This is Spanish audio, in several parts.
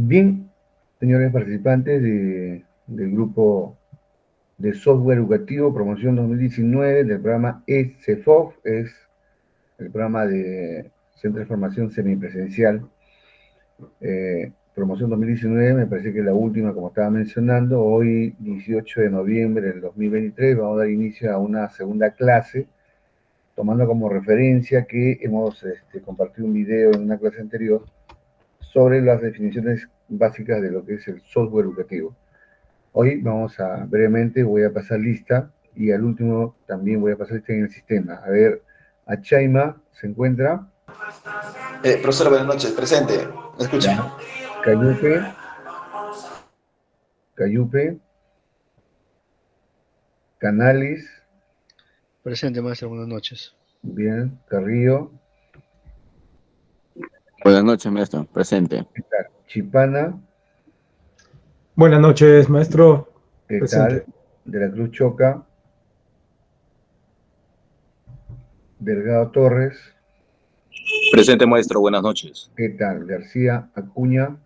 Bien, señores participantes del grupo de software educativo promoción 2019 del programa ECFOF, es el programa de Centro de Formación Semipresencial. Promoción 2019, me parece que es la última, como estaba mencionando. Hoy, 18 de noviembre del 2023, vamos a dar inicio a una segunda clase, tomando como referencia que hemos compartido un video en una clase anterior sobre las definiciones básicas de lo que es el software educativo. Hoy vamos a, brevemente, voy a pasar lista y al último también voy a pasar lista en el sistema. A ver, Achaima se encuentra. Profesora, buenas noches. Presente. ¿Me escucha? Ya. Cayupe, Cayupe, Canales, Presente, maestro, buenas noches. bien, Carrillo, Buenas noches, maestro. Presente. Chipana, Buenas noches, maestro. ¿qué tal? Presente. De la Cruz Choca, Delgado Torres, Presente, maestro. Buenas noches. ¿qué tal? García Acuña,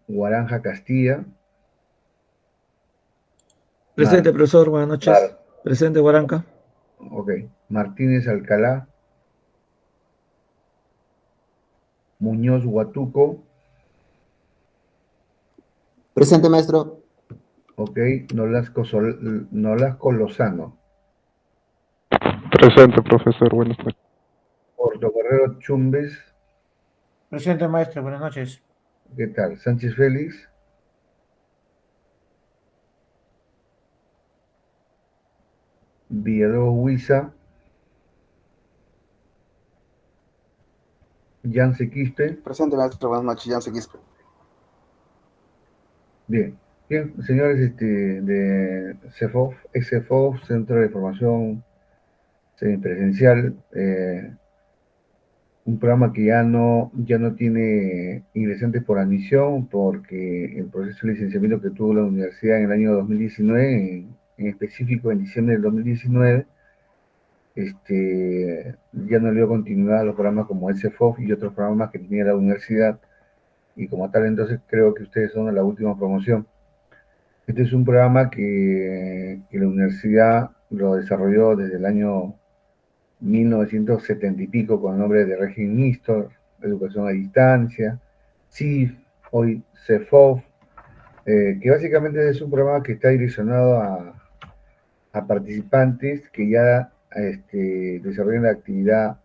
Guaranja Castilla, Presente, profesor, buenas noches. Mar, Presente, Guaranca. ok, Martínez Alcalá, Muñoz Huatuco, Presente, maestro. ok, Nolasco Lozano, Presente, profesor. Buenas noches. Portocarrero Chumbes, Presente, maestro, buenas noches. ¿qué tal? Sánchez Félix, Villalobos Huiza, Yance Quispe. Presente, maestro. Buenas noches. Jan Quispe. Bien, bien, señores de CEFOF, XFOF, Centro de Formación Semipresencial, un programa que ya no tiene ingresantes por admisión, porque el proceso de licenciamiento que tuvo la universidad en el año 2019, en específico en diciembre del 2019, ya no le dio continuidad a los programas como SFOF y otros programas que tenía la universidad, y como tal, entonces creo que ustedes son la última promoción. Este es un programa que la universidad lo desarrolló desde el año 1970 y pico con el nombre de régimen mixto, educación a distancia, CIF, hoy CEFOF, que básicamente es un programa que está direccionado a participantes que ya desarrollan la actividad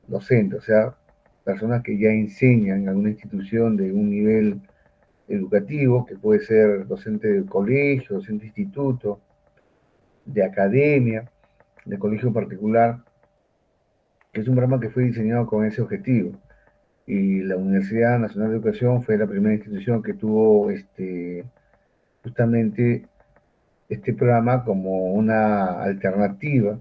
docente, o sea, personas que ya enseñan en alguna institución de un nivel educativo, que puede ser docente de colegio, docente de instituto, de academia, de colegio particular, que es un programa que fue diseñado con ese objetivo. Y la Universidad Nacional de Educación fue la primera institución que tuvo justamente este programa como una alternativa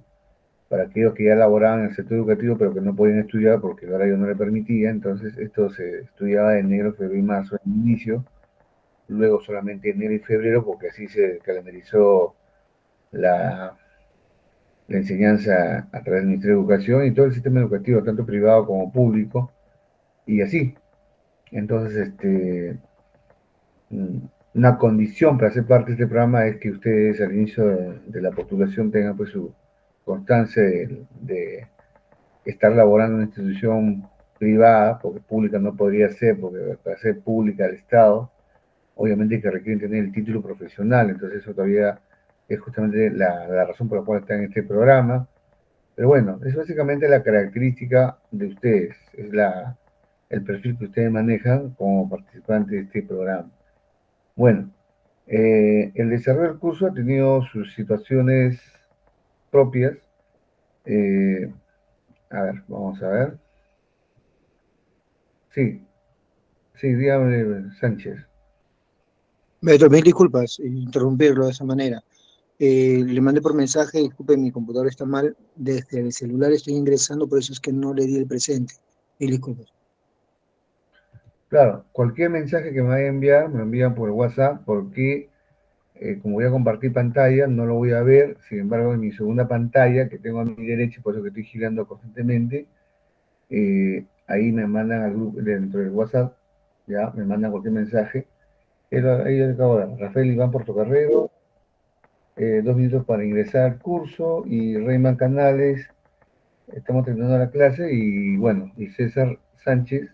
para aquellos que ya laboraban en el sector educativo pero que no podían estudiar porque el horario no le permitía. Entonces esto se estudiaba en enero, febrero y marzo en inicio, luego solamente enero y febrero porque así se calendarizó la, la enseñanza a través del Ministerio de Educación y todo el sistema educativo, tanto privado como público, y así. Entonces, una condición para ser parte de este programa es que ustedes al inicio de la postulación tengan pues su constancia de estar laborando en una institución privada, porque pública no podría ser, porque para ser pública del Estado, obviamente que requieren tener el título profesional, entonces eso todavía es justamente la razón por la cual están en este programa. Pero bueno, es básicamente la característica de ustedes, es el perfil que ustedes manejan como participantes de este programa. Bueno, el desarrollo del curso ha tenido sus situaciones propias. Eh, a ver, vamos a ver. Sí, sí, dígame, Sánchez. Maestro, mil disculpas interrumpirlo de esa manera. Le mandé por mensaje, disculpe, mi computador está mal, desde el celular estoy ingresando, por eso es que no le di el presente. Mil disculpas. Claro, cualquier mensaje que me vaya a enviar, me lo envían por WhatsApp, porque como voy a compartir pantalla, no lo voy a ver. Sin embargo, en mi segunda pantalla, que tengo a mi derecha, por eso que estoy girando constantemente, ahí me mandan al grupo, dentro del WhatsApp, ya, me mandan cualquier mensaje. Ahí yo le acabo de dar, Rafael Iván Portocarrero, 2 minutos para ingresar al curso, y Reyman Canales, estamos terminando la clase, y bueno, y César Sánchez,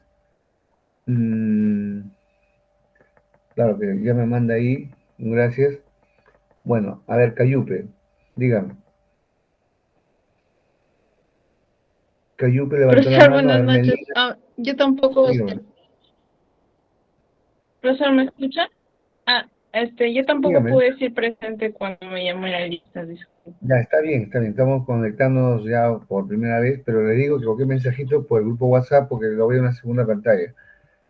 claro que ya me manda ahí, gracias. Bueno, a ver, Cayupe, dígame. Cayupe levantó la Profesor, mano, a buenas ver, noches. Melina, Yo tampoco, dígame, profesor, ¿me escucha? Yo tampoco dígame. pude decir presente cuando me llamó la lista, disculpe. Ya, está bien, estamos conectándonos ya por primera vez, pero le digo que cualquier mensajito por el grupo WhatsApp, porque lo veo en una segunda pantalla.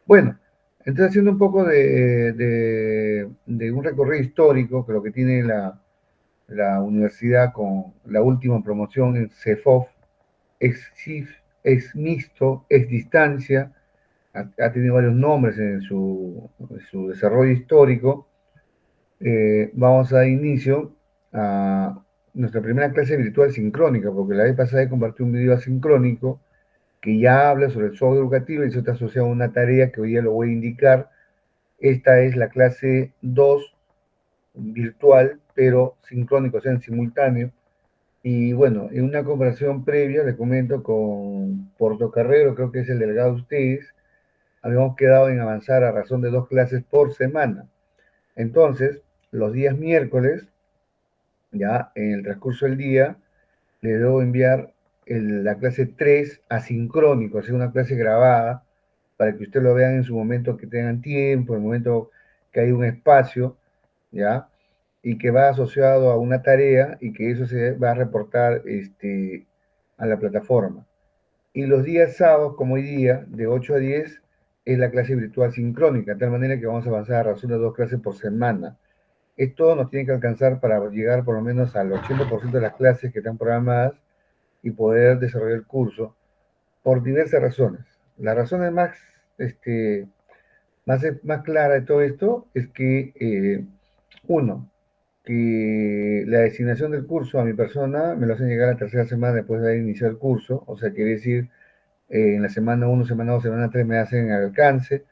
Bueno, entonces haciendo un poco de un recorrido histórico, que lo que tiene la universidad con la última promoción en CEFOF, es CIF, es mixto, es distancia, ha tenido varios nombres en su desarrollo histórico. Vamos a dar inicio a nuestra primera clase virtual sincrónica, porque la vez pasada he compartido un video asincrónico que ya habla sobre el software educativo y eso está asociado a una tarea que hoy ya lo voy a indicar. Esta es la clase 2 virtual, pero sincrónico, o sea, en simultáneo. Y bueno, en una conversación previa, le comento con Portocarrero, creo que es el delegado de ustedes, habíamos quedado en avanzar a razón de 2 clases por semana. Entonces, los días miércoles, ya en el transcurso del día, le debo enviar la clase 3 asincrónico, o sea, una clase grabada, para que ustedes lo vean en su momento que tengan tiempo, en el momento que hay un espacio, ¿ya? Y que va asociado a una tarea y que eso se va a reportar a la plataforma. Y los días sábados, como hoy día, de 8 a 10, es la clase virtual sincrónica, de tal manera que vamos a avanzar a razón de 2 clases por semana. Esto nos tiene que alcanzar para llegar por lo menos al 80% de las clases que están programadas y poder desarrollar el curso por diversas razones. La razón más, más clara de todo esto es que, uno, que la designación del curso a mi persona me lo hacen llegar a la tercera semana después de haber iniciado el curso, o sea, quiere decir, en la semana 1, semana 2, semana 3 me hacen el alcance,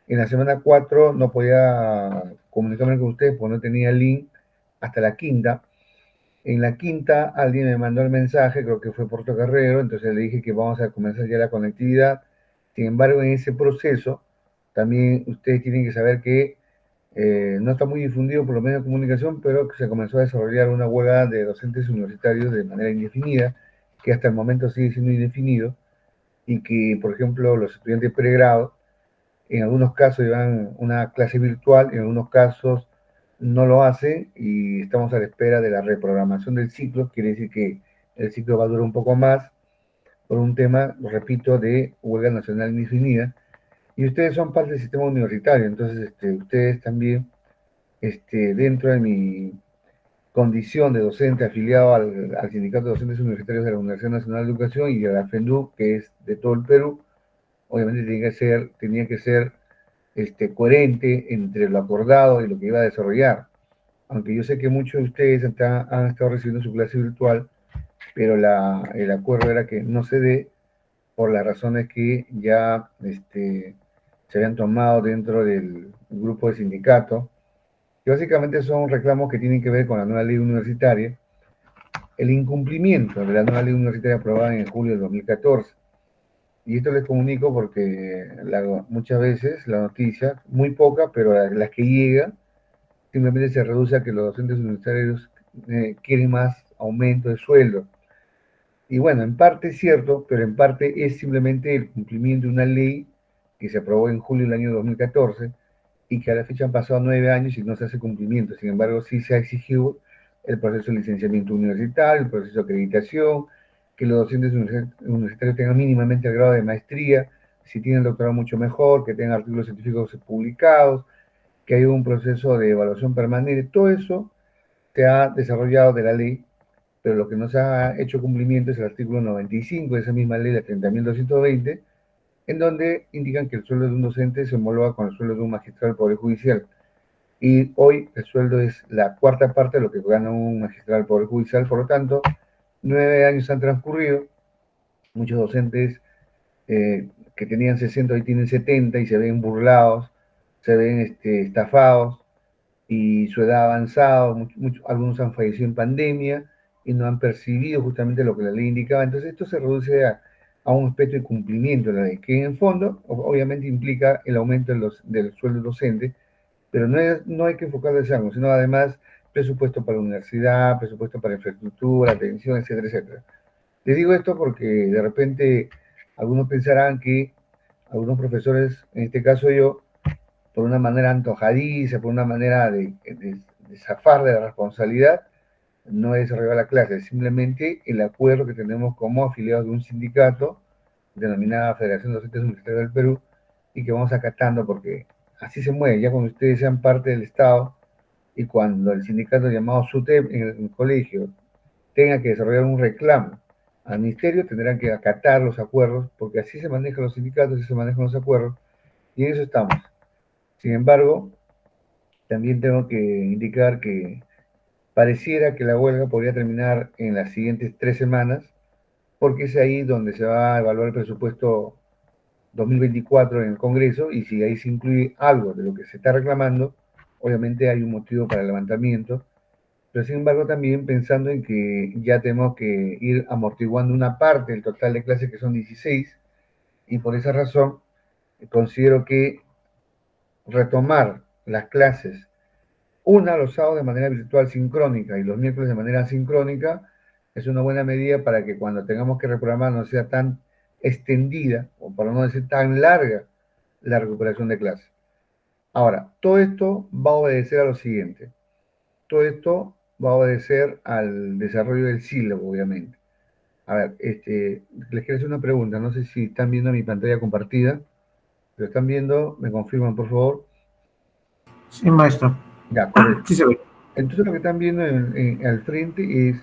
en la semana 4 no podía comunicarme con ustedes porque no tenía link hasta la quinta. En la quinta alguien me mandó el mensaje, creo que fue Portocarrero, entonces le dije que vamos a comenzar ya la conectividad. Sin embargo, en ese proceso también ustedes tienen que saber que no está muy difundido por los medios de comunicación, pero que se comenzó a desarrollar una huelga de docentes universitarios de manera indefinida, que hasta el momento sigue siendo indefinido, y que, por ejemplo, los estudiantes de pregrado, en algunos casos llevan una clase virtual, en algunos casos no lo hacen, y estamos a la espera de la reprogramación del ciclo. Quiere decir que el ciclo va a durar un poco más, por un tema, lo repito, de huelga nacional indefinida, y ustedes son parte del sistema universitario, entonces ustedes también, dentro de mi condición de docente afiliado al Sindicato de Docentes Universitarios de la Universidad Nacional de Educación y de la FENDU, que es de todo el Perú, obviamente tenía que ser coherente entre lo acordado y lo que iba a desarrollar. Aunque yo sé que muchos de ustedes han estado recibiendo su clase virtual, pero el acuerdo era que no se dé por las razones que ya se habían tomado dentro del grupo de sindicato, que básicamente son reclamos que tienen que ver con la nueva ley universitaria, el incumplimiento de la nueva ley universitaria aprobada en julio de 2014. Y esto les comunico porque muchas veces la noticia, muy poca, pero las que llega, simplemente se reduce a que los docentes universitarios quieren más aumento de sueldo. Y bueno, en parte es cierto, pero en parte es simplemente el cumplimiento de una ley que se aprobó en julio del año 2014 y que a la fecha han pasado 9 años y no se hace cumplimiento. Sin embargo, sí se ha exigido el proceso de licenciamiento universitario, el proceso de acreditación, que los docentes universitarios tengan mínimamente el grado de maestría, si tienen doctorado mucho mejor, que tengan artículos científicos publicados, que haya un proceso de evaluación permanente. Todo eso se ha desarrollado de la ley, pero lo que no se ha hecho cumplimiento es el artículo 95 de esa misma ley, la 30.220, en donde indican que el sueldo de un docente se homologa con el sueldo de un magistrado del Poder Judicial. Y hoy el sueldo es la cuarta parte de lo que gana un magistrado del Poder Judicial. Por lo tanto, 9 años han transcurrido, muchos docentes que tenían 60 hoy tienen 70 y se ven burlados, se ven estafados y su edad ha avanzado, algunos han fallecido en pandemia y no han percibido justamente lo que la ley indicaba. Entonces esto se reduce a un aspecto de cumplimiento de la ley, que en el fondo obviamente implica el aumento del sueldo docente, pero no hay que enfocarlo en eso, sino además presupuesto para la universidad, presupuesto para infraestructura, atención, etcétera, etcétera. Les digo esto porque de repente algunos pensarán que algunos profesores, en este caso yo, por una manera antojadiza, por una manera de zafar de la responsabilidad, no he desarrollado la clase, es simplemente el acuerdo que tenemos como afiliados de un sindicato denominada Federación de Docentes Universitarios del Perú y que vamos acatando porque así se mueve, ya cuando ustedes sean parte del Estado y cuando el sindicato llamado SUTEP en el colegio tenga que desarrollar un reclamo al ministerio, tendrán que acatar los acuerdos porque así se manejan los sindicatos, así se manejan los acuerdos y en eso estamos. Sin embargo, también tengo que indicar que pareciera que la huelga podría terminar en las siguientes 3 semanas, porque es ahí donde se va a evaluar el presupuesto 2024 en el Congreso, y si ahí se incluye algo de lo que se está reclamando, obviamente hay un motivo para el levantamiento, pero sin embargo también pensando en que ya tenemos que ir amortiguando una parte del total de clases que son 16, y por esa razón considero que retomar las clases, una los sábados de manera virtual sincrónica y los miércoles de manera sincrónica, es una buena medida para que cuando tengamos que reprogramar no sea tan extendida, o para no decir tan larga, la recuperación de clases. Ahora, todo esto va a obedecer a lo siguiente. Todo esto va a obedecer al desarrollo del sílabo, obviamente. A ver, les quiero hacer una pregunta. No sé si están viendo mi pantalla compartida. ¿Lo están viendo? ¿Me confirman, por favor? Sí, maestro. Ya, correcto. Sí se ve. Entonces lo que están viendo al frente es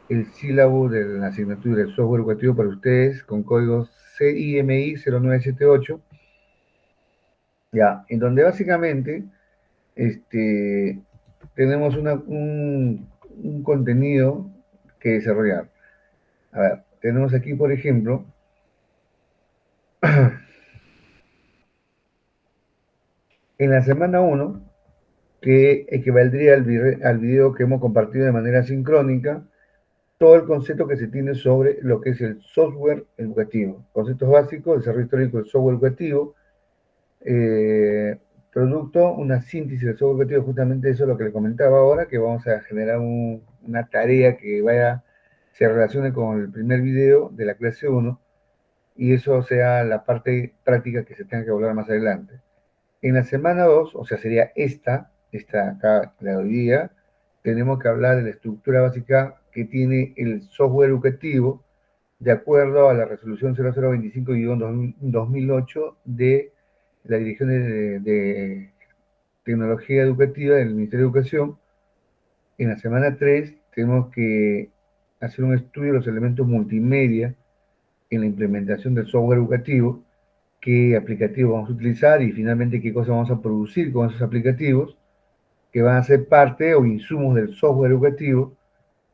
el sílabo de la asignatura del software educativo para ustedes con código CIMI 0978, ya, en donde básicamente tenemos un contenido que desarrollar. A ver, tenemos aquí, por ejemplo, en la semana 1, que equivaldría al video que hemos compartido de manera sincrónica, todo el concepto que se tiene sobre lo que es el software educativo. Conceptos básicos, desarrollo histórico del software educativo, producto, una síntesis del software educativo, justamente eso es lo que le comentaba ahora, que vamos a generar una tarea que se relacione con el primer video de la clase 1, y eso sea la parte práctica que se tenga que hablar más adelante. En la semana 2, o sea, sería esta acá, la de hoy día, tenemos que hablar de la estructura básica que tiene el software educativo de acuerdo a la resolución 0025-2008 de la Dirección de Tecnología Educativa del Ministerio de Educación. En la semana 3 tenemos que hacer un estudio de los elementos multimedia en la implementación del software educativo, qué aplicativos vamos a utilizar y finalmente qué cosas vamos a producir con esos aplicativos que van a ser parte o insumos del software educativo.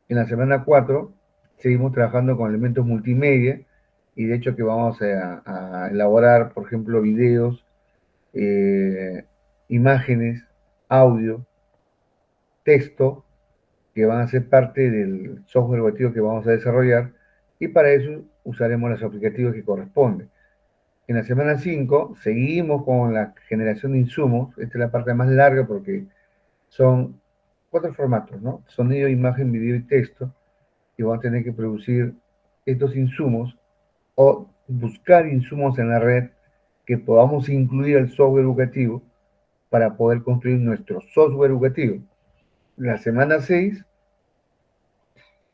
En la semana 4 seguimos trabajando con elementos multimedia y de hecho que vamos a elaborar, por ejemplo, videos, imágenes, audio, texto, que van a ser parte del software educativo que vamos a desarrollar, y para eso usaremos los aplicativos que corresponden. En la semana 5 seguimos con la generación de insumos. Esta es la parte más larga porque son 4 formatos, ¿no? Sonido, imagen, video y texto, y vamos a tener que producir estos insumos o buscar insumos en la red que podamos incluir al software educativo para poder construir nuestro software educativo. La semana 6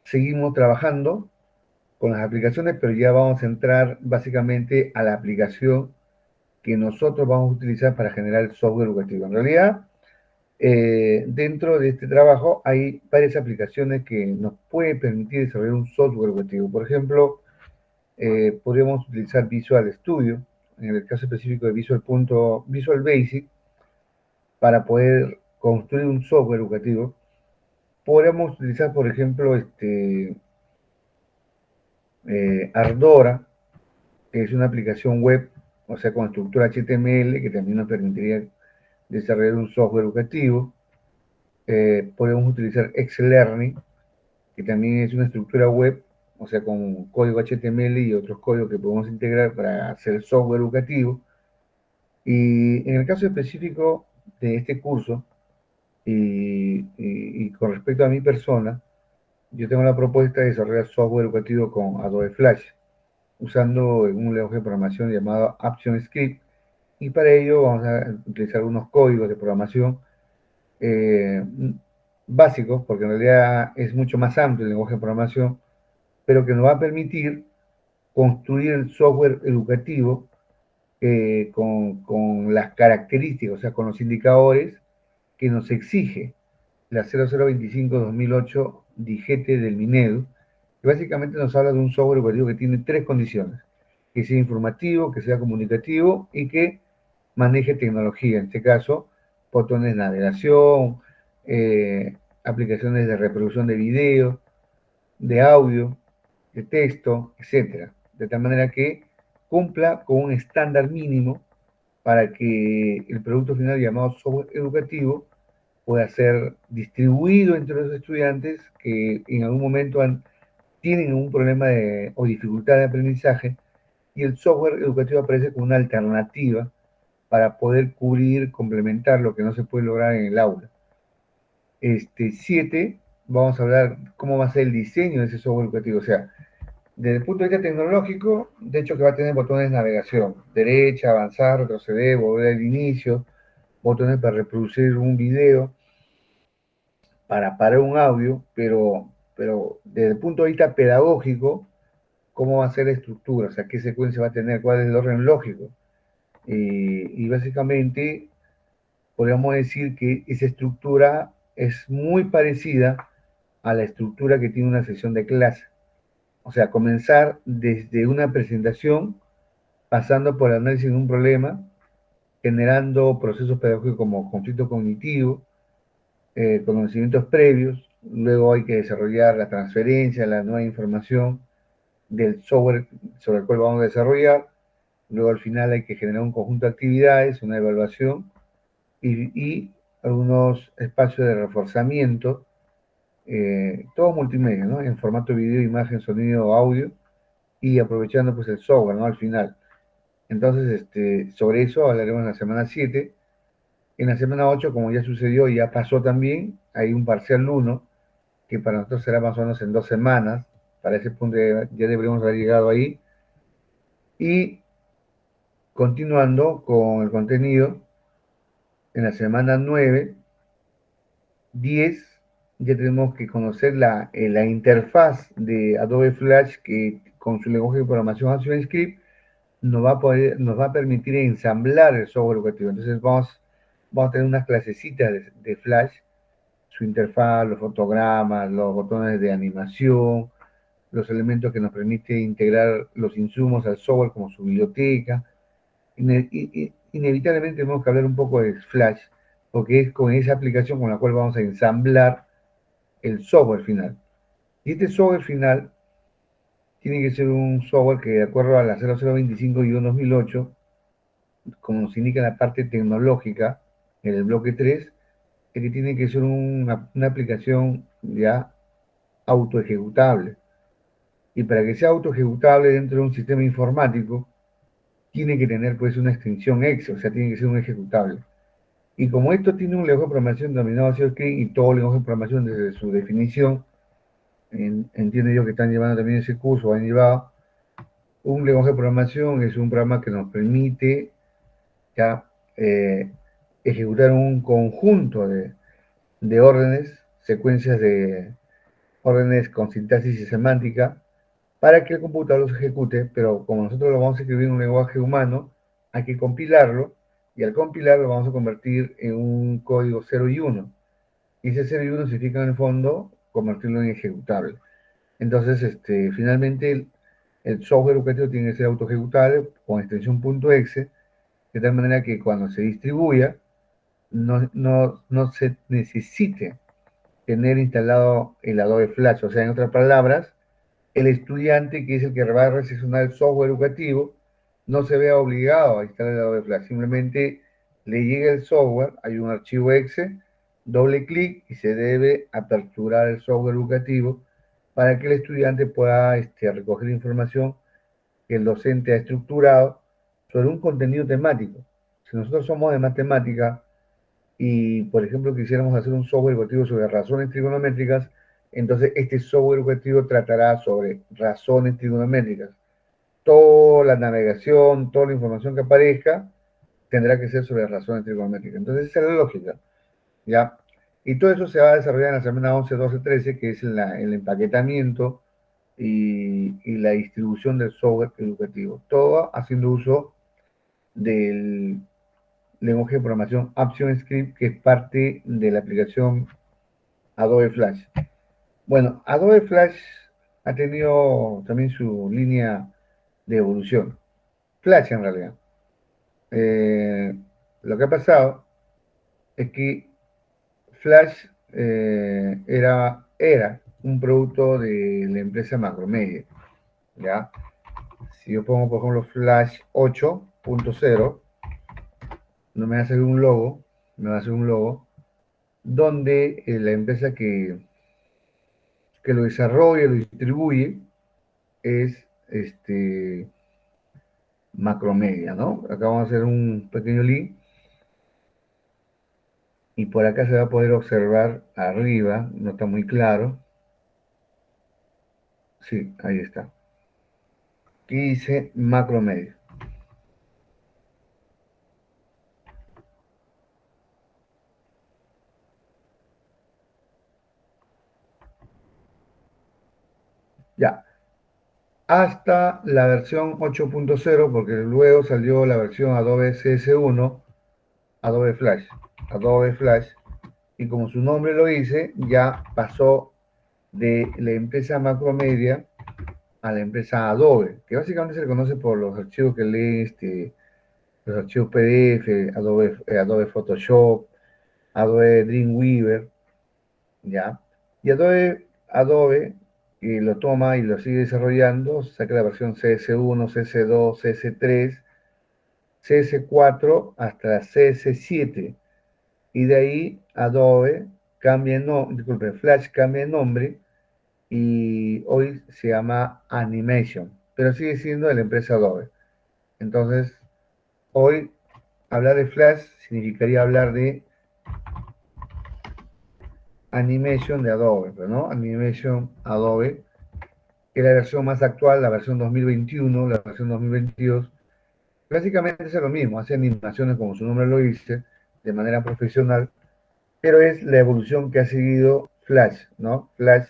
seguimos trabajando con las aplicaciones, pero ya vamos a entrar básicamente a la aplicación que nosotros vamos a utilizar para generar el software educativo. En realidad, dentro de este trabajo hay varias aplicaciones que nos pueden permitir desarrollar un software educativo. Por ejemplo, podríamos utilizar Visual Studio, en el caso específico de Visual Basic, para poder construir un software educativo. Podríamos utilizar, por ejemplo, Ardora es una aplicación web, o sea, con estructura HTML, que también nos permitiría desarrollar un software educativo. Podemos utilizar XLearning, que también es una estructura web, o sea, con código HTML y otros códigos que podemos integrar para hacer software educativo. Y en el caso específico de este curso, y con respecto a mi persona, yo tengo la propuesta de desarrollar software educativo con Adobe Flash, usando un lenguaje de programación llamado ActionScript, y para ello vamos a utilizar unos códigos de programación básicos, porque en realidad es mucho más amplio el lenguaje de programación, pero que nos va a permitir construir el software educativo con las características, o sea, con los indicadores que nos exige la 0025-2008 DIGETE del Minedu, que básicamente nos habla de un software educativo que tiene tres condiciones: que sea informativo, que sea comunicativo y que maneje tecnología, en este caso, botones de navegación, aplicaciones de reproducción de video, de audio, de texto, etcétera, de tal manera que cumpla con un estándar mínimo para que el producto final llamado software educativo pueda ser distribuido entre los estudiantes que en algún momento tienen un problema o dificultad de aprendizaje, y el software educativo aparece como una alternativa para poder cubrir, complementar lo que no se puede lograr en el aula. 7, vamos a hablar cómo va a ser el diseño de ese software educativo, o sea, desde el punto de vista tecnológico, de hecho que va a tener botones de navegación, derecha, avanzar, retroceder, volver al inicio, botones para reproducir un video, para parar un audio, pero desde el punto de vista pedagógico, cómo va a ser la estructura, o sea, qué secuencia va a tener, cuál es el orden lógico. Y básicamente podríamos decir que esa estructura es muy parecida a la estructura que tiene una sesión de clase. O sea, comenzar desde una presentación, pasando por el análisis de un problema, generando procesos pedagógicos como conflicto cognitivo, conocimientos previos, luego hay que desarrollar la transferencia, la nueva información del software sobre el cual vamos a desarrollar, luego al final hay que generar un conjunto de actividades, una evaluación y algunos espacios de reforzamiento, todo multimedia, ¿no? En formato video, imagen, sonido, audio, y aprovechando pues el software, ¿no? Al final. Entonces, sobre eso hablaremos en la semana 7. En la semana 8, como ya sucedió y ya pasó también, hay un parcial 1, que para nosotros será más o menos en 2 semanas. Para ese punto ya deberíamos haber llegado ahí. Y continuando con el contenido, en la semana 9, 10, ya tenemos que conocer la interfaz de Adobe Flash, que con su lenguaje de programación ActionScript nos va a permitir ensamblar el software educativo. Entonces vamos a tener unas clasecitas de Flash, su interfaz, los fotogramas, los botones de animación, los elementos que nos permite integrar los insumos al software como su biblioteca. Inevitablemente tenemos que hablar un poco de Flash, porque es con esa aplicación con la cual vamos a ensamblar el software final. Y este software final tiene que ser un software que, de acuerdo a la 0025-2008, como nos indica en la parte tecnológica, en el bloque 3, es que tiene que ser una aplicación ya autoejecutable. Y para que sea autoejecutable dentro de un sistema informático, tiene que tener pues una extensión exe, o sea, tiene que ser un ejecutable. Y como esto tiene un lenguaje de programación denominado ActionScript, y todo lenguaje de programación desde su definición, entiendo yo que están llevando también ese curso, o han llevado, un lenguaje de programación es un programa que nos permite ya ejecutar un conjunto de órdenes, secuencias de órdenes con sintaxis y semántica, para que el computador los ejecute, pero como nosotros lo vamos a escribir en un lenguaje humano, hay que compilarlo, y al compilarlo lo vamos a convertir en un código 0 y 1. Y ese 0 y 1 significa en el fondo convertirlo en ejecutable. Entonces, finalmente el software educativo tiene que ser autoejecutable con extensión .exe, de tal manera que cuando se distribuya, no se necesite tener instalado el Adobe Flash. O sea, en otras palabras, el estudiante, que es el que va a recepcionar el software educativo, no se vea obligado a instalar el Adobe Flash, simplemente le llega el software, hay un archivo exe, doble clic y se debe aperturar el software educativo para que el estudiante pueda recoger información que el docente ha estructurado sobre un contenido temático. Si nosotros somos de matemática y, por ejemplo, quisiéramos hacer un software educativo sobre razones trigonométricas, entonces este software educativo tratará sobre razones trigonométricas. Toda la navegación, toda la información que aparezca, tendrá que ser sobre razones trigonométricas. Entonces, esa es la lógica, ¿ya? Y todo eso se va a desarrollar en la semana 11, 12, 13, que es el empaquetamiento y la distribución del software educativo. Todo haciendo uso del lenguaje de programación ActionScript, que es parte de la aplicación Adobe Flash. Bueno, Adobe Flash ha tenido también su línea de evolución. Flash, en realidad. Lo que ha pasado es que Flash era un producto de la empresa Macromedia, ¿ya? Si yo pongo, por ejemplo, Flash 8.0, no me va a hacer un logo, donde la empresa que lo desarrolla, lo distribuye, es Macromedia, ¿no? Acá vamos a hacer un pequeño link y por acá se va a poder observar arriba, no está muy claro. Sí, ahí está. Aquí dice Macromedia. Ya. Hasta la versión 8.0, porque luego salió la versión Adobe CS1, Adobe Flash, y como su nombre lo dice, ya pasó de la empresa Macromedia a la empresa Adobe, que básicamente se le conoce por los archivos que lee, los archivos PDF, Adobe Photoshop, Adobe Dreamweaver, ¿ya? Y Adobe lo toma y lo sigue desarrollando, saca la versión CS1, CS2, CS3, CS4 hasta la CS7. Y de ahí Adobe Flash cambia de nombre y hoy se llama Animation, pero sigue siendo de la empresa Adobe. Entonces, hoy hablar de Flash significaría hablar de Animation de Adobe, ¿no? Animation Adobe, que es la versión más actual, la versión 2021, la versión 2022. Básicamente es lo mismo, hace animaciones como su nombre lo dice, de manera profesional, pero es la evolución que ha seguido Flash, ¿no? Flash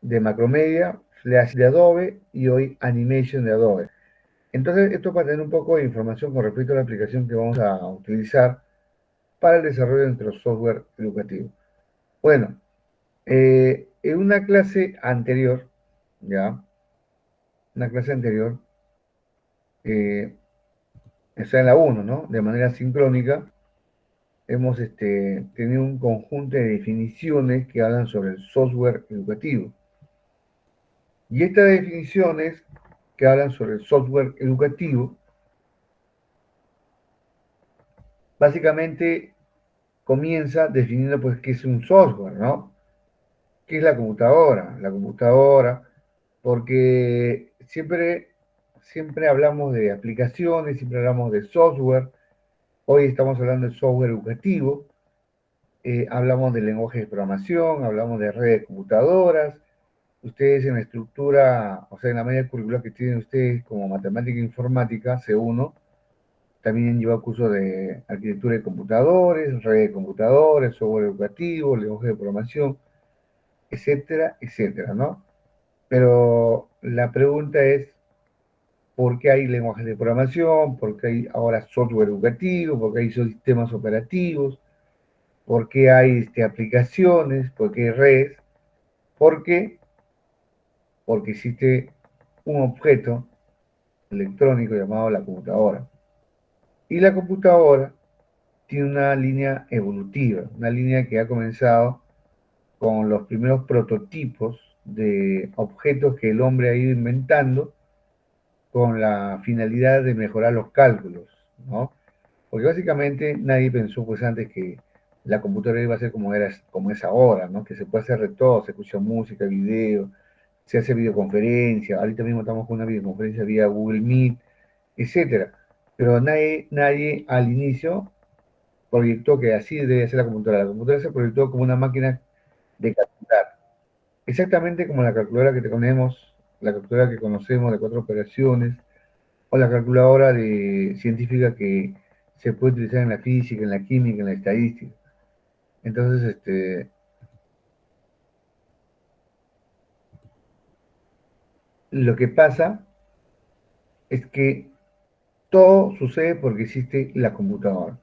de Macromedia, Flash de Adobe y hoy Animation de Adobe. Entonces, esto para tener un poco de información con respecto a la aplicación que vamos a utilizar para el desarrollo de nuestro software educativo. Bueno, en una clase anterior, ¿ya? Una clase anterior, está en la 1, ¿no? De manera sincrónica, hemos tenido un conjunto de definiciones que hablan sobre el software educativo. Y estas definiciones que hablan sobre el software educativo, básicamente comienza definiendo pues qué es un software, ¿no? ¿Qué es la computadora? La computadora, porque siempre hablamos de aplicaciones, siempre hablamos de software. Hoy estamos hablando de software educativo, hablamos de lenguaje de programación, hablamos de redes de computadoras. Ustedes en la estructura, o sea, en la media curricular que tienen ustedes como matemática e informática, C1, también lleva cursos de arquitectura de computadores, redes de computadores, software educativo, lenguaje de programación, etcétera, etcétera, ¿no? Pero la pregunta es, ¿por qué hay lenguajes de programación? ¿Por qué hay ahora software educativo? ¿Por qué hay sistemas operativos? ¿Por qué hay aplicaciones? ¿Por qué hay redes? ¿Por qué? Porque existe un objeto electrónico llamado la computadora. Y la computadora tiene una línea evolutiva, una línea que ha comenzado con los primeros prototipos de objetos que el hombre ha ido inventando con la finalidad de mejorar los cálculos, ¿no? Porque básicamente nadie pensó pues antes que la computadora iba a ser como es ahora, ¿no? Que se puede hacer de todo, se escucha música, video, se hace videoconferencia, ahorita mismo estamos con una videoconferencia vía Google Meet, etcétera. Pero nadie al inicio proyectó que así debe ser la computadora. La computadora se proyectó como una máquina de calcular. Exactamente como la calculadora que tenemos, la calculadora que conocemos de 4 operaciones, o la calculadora científica que se puede utilizar en la física, en la química, en la estadística. Entonces, lo que pasa es que todo sucede porque existe la computadora.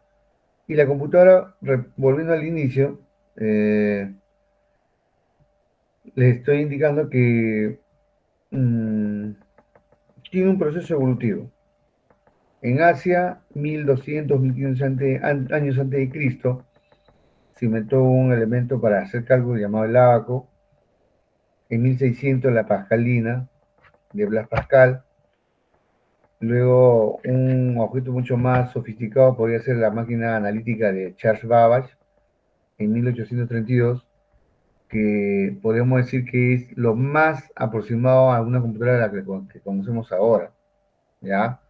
Y la computadora, volviendo al inicio, les estoy indicando que tiene un proceso evolutivo. En Asia, 1200, 1500 años antes de Cristo, se inventó un elemento para hacer cálculos llamado el ábaco. En 1600 la pascalina de Blas Pascal. Luego un objeto mucho más sofisticado podría ser la máquina analítica de Charles Babbage en 1832, que podríamos decir que es lo más aproximado a una computadora de la que conocemos ahora, ¿ya?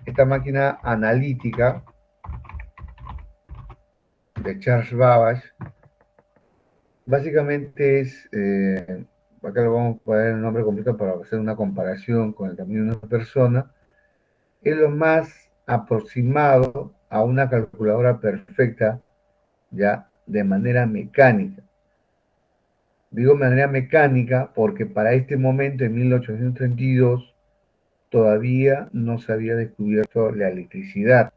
Esta máquina analítica de Charles Babbage básicamente es, acá lo vamos a poner el nombre completo para hacer una comparación con el tamaño de una persona, es lo más aproximado a una calculadora perfecta, ya, de manera mecánica. Digo de manera mecánica porque para este momento, en 1832, todavía no se había descubierto la electricidad.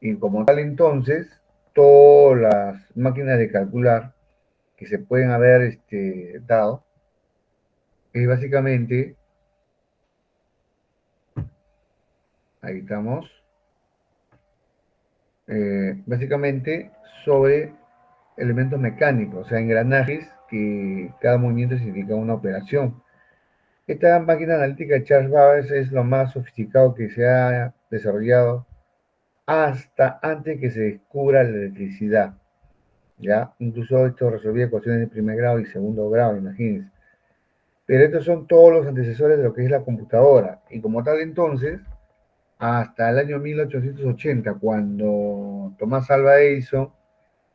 Y como tal entonces, todas las máquinas de calcular que se pueden haber dado, es básicamente, ahí estamos, básicamente sobre elementos mecánicos, o sea, engranajes que cada movimiento significa una operación. Esta máquina analítica de Charles Babbage es lo más sofisticado que se ha desarrollado hasta antes que se descubra la electricidad, ¿ya? Incluso esto resolvía ecuaciones de primer grado y segundo grado, imagínense. Pero estos son todos los antecesores de lo que es la computadora, y como tal entonces, hasta el año 1880, cuando Tomás Alva Edison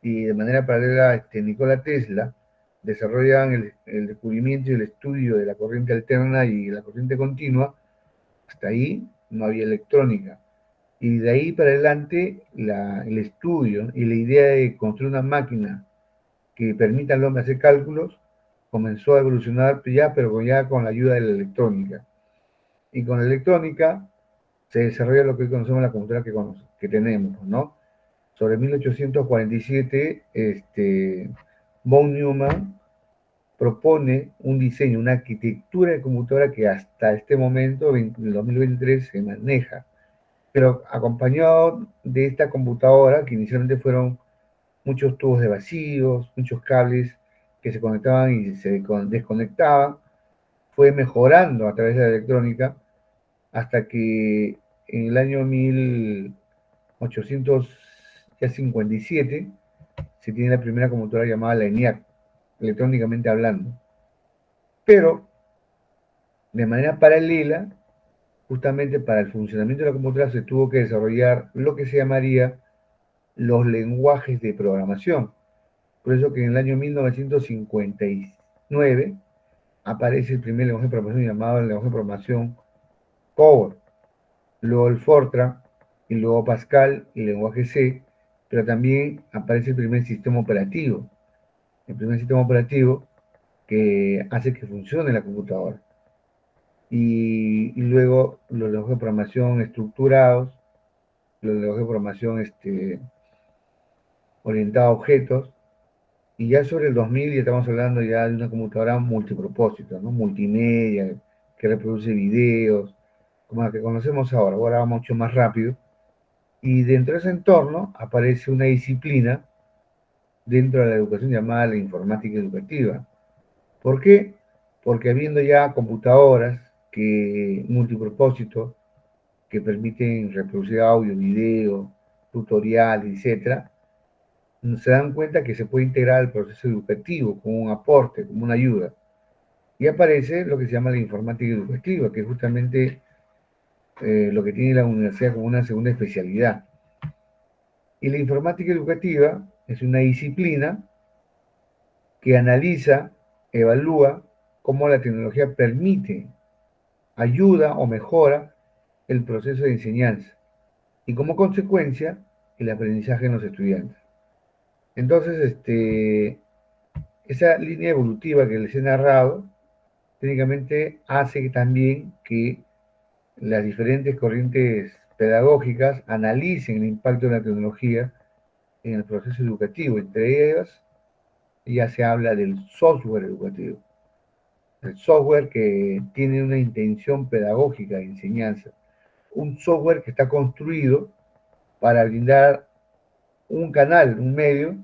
y de manera paralela Nikola Tesla desarrollan el descubrimiento y el estudio de la corriente alterna y la corriente continua, hasta ahí no había electrónica. Y de ahí para adelante el estudio y la idea de construir una máquina que permita al hombre hacer cálculos comenzó a evolucionar ya, pero ya con la ayuda de la electrónica. Y con la electrónica se desarrolla lo que hoy conocemos la computadora que tenemos, ¿no? Sobre 1847, von Neumann propone un diseño, una arquitectura de computadora que hasta este momento, en el 2023, se maneja. Pero acompañado de esta computadora, que inicialmente fueron muchos tubos de vacíos, muchos cables que se conectaban y se desconectaban, fue mejorando a través de la electrónica hasta que en el año 1857 se tiene la primera computadora llamada la ENIAC, electrónicamente hablando. Pero, de manera paralela, justamente para el funcionamiento de la computadora se tuvo que desarrollar lo que se llamaría los lenguajes de programación. Por eso que en el año 1959 aparece el primer lenguaje de programación llamado el lenguaje de programación COBOL, luego el Fortran, y luego Pascal, y el lenguaje C, pero también aparece el primer sistema operativo que hace que funcione la computadora. Y luego los lenguajes de programación estructurados, los lenguajes de programación orientados a objetos, y ya sobre el 2000 ya estamos hablando ya de una computadora multipropósito, ¿no? Multimedia, que reproduce videos, como la que conocemos ahora. Ahora va mucho más rápido. Y dentro de ese entorno aparece una disciplina dentro de la educación llamada la informática educativa. ¿Por qué? Porque habiendo ya computadoras multipropósito, que permiten reproducir audio, video, tutoriales, etcétera, se dan cuenta que se puede integrar al proceso educativo como un aporte, como una ayuda. Y aparece lo que se llama la informática educativa, que es justamente lo que tiene la universidad como una segunda especialidad. Y la informática educativa es una disciplina que analiza, evalúa cómo la tecnología permite, ayuda o mejora el proceso de enseñanza y como consecuencia el aprendizaje en los estudiantes. Entonces, esa línea evolutiva que les he narrado, técnicamente hace también que las diferentes corrientes pedagógicas analicen el impacto de la tecnología en el proceso educativo. Entre ellas, ya se habla del software educativo. El software que tiene una intención pedagógica de enseñanza. Un software que está construido para brindar un canal, un medio,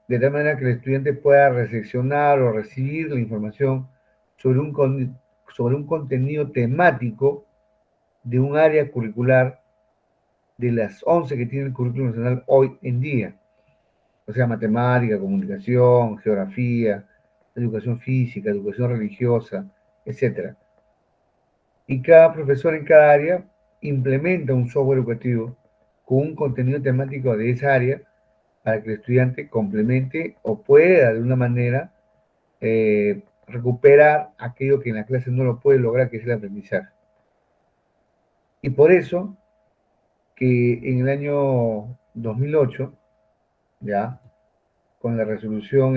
de tal manera que el estudiante pueda recepcionar o recibir la información sobre un contenido temático de un área curricular de las 11 que tiene el currículum nacional hoy en día. O sea, matemática, comunicación, geografía, educación física, educación religiosa, etc. Y cada profesor en cada área implementa un software educativo con un contenido temático de esa área para que el estudiante complemente o pueda de una manera recuperar aquello que en la clase no lo puede lograr, que es el aprendizaje. Y por eso que en el año 2008, ya, con la resolución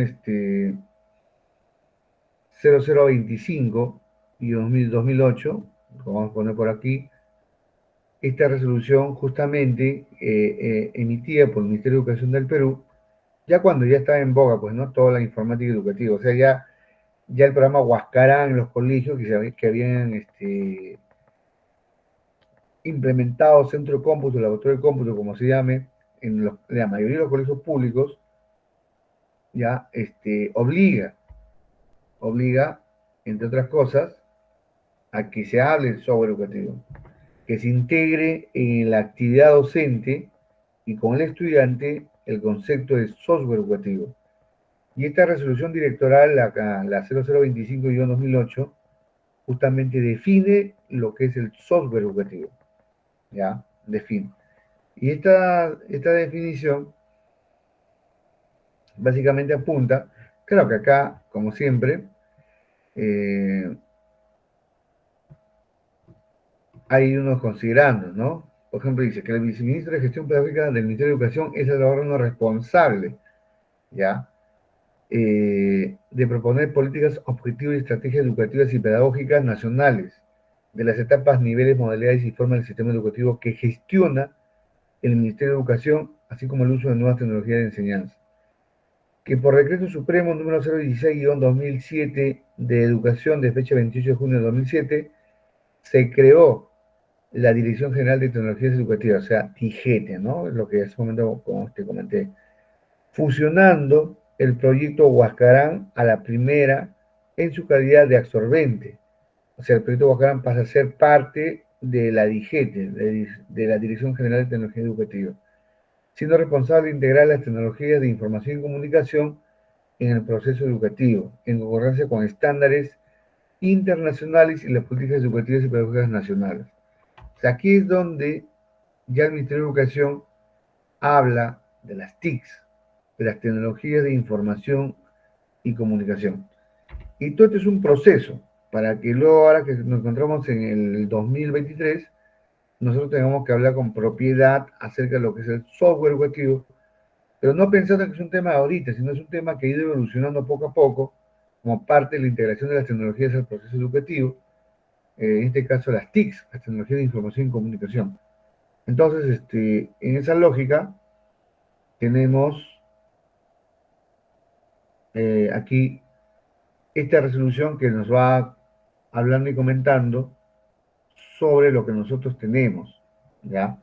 0025 y 2008, lo vamos a poner por aquí, esta resolución justamente emitida por el Ministerio de Educación del Perú, ya cuando ya estaba en boga, pues no toda la informática educativa, o sea, ya el programa Huascarán en los colegios que habían implementado centro de cómputo, laboratorio de cómputo, como se llame, en la mayoría de los colegios públicos, ya obliga, entre otras cosas, a que se hable del software educativo, que se integre en la actividad docente y con el estudiante el concepto de software educativo. Y esta resolución directoral, la 0025-2008, justamente define lo que es el software educativo. ¿Ya? Define. Y esta definición básicamente apunta, claro que acá, como siempre, hay unos considerandos, ¿no? Por ejemplo, dice que el viceministro de Gestión Pedagógica del Ministerio de Educación es el órgano responsable, ¿ya? De proponer políticas objetivas y estrategias educativas y pedagógicas nacionales de las etapas, niveles, modalidades y formas del sistema educativo que gestiona el Ministerio de Educación, así como el uso de nuevas tecnologías de enseñanza. Que por decreto supremo número 016-2007 de Educación de fecha 28 de junio de 2007 se creó la Dirección General de Tecnologías Educativas, o sea, DIGETE, ¿no? Es lo que hace un momento, como te comenté, fusionando el proyecto Huascarán a la primera en su calidad de absorbente. O sea, el proyecto Huascarán pasa a ser parte de la DIGETE, de la Dirección General de Tecnología Educativa, siendo responsable de integrar las tecnologías de información y comunicación en el proceso educativo, en concordancia con estándares internacionales y las políticas educativas y pedagógicas nacionales. O sea, aquí es donde ya el Ministerio de Educación habla de las TICs, de las tecnologías de información y comunicación. Y todo esto es un proceso para que luego, ahora que nos encontramos en el 2023, nosotros tengamos que hablar con propiedad acerca de lo que es el software educativo, pero no pensando que es un tema de ahorita, sino es un tema que ha ido evolucionando poco a poco como parte de la integración de las tecnologías al proceso educativo, en este caso las TICs, las tecnologías de información y comunicación. Entonces, en esa lógica, tenemos aquí esta resolución que nos va hablando y comentando sobre lo que nosotros tenemos, ¿ya?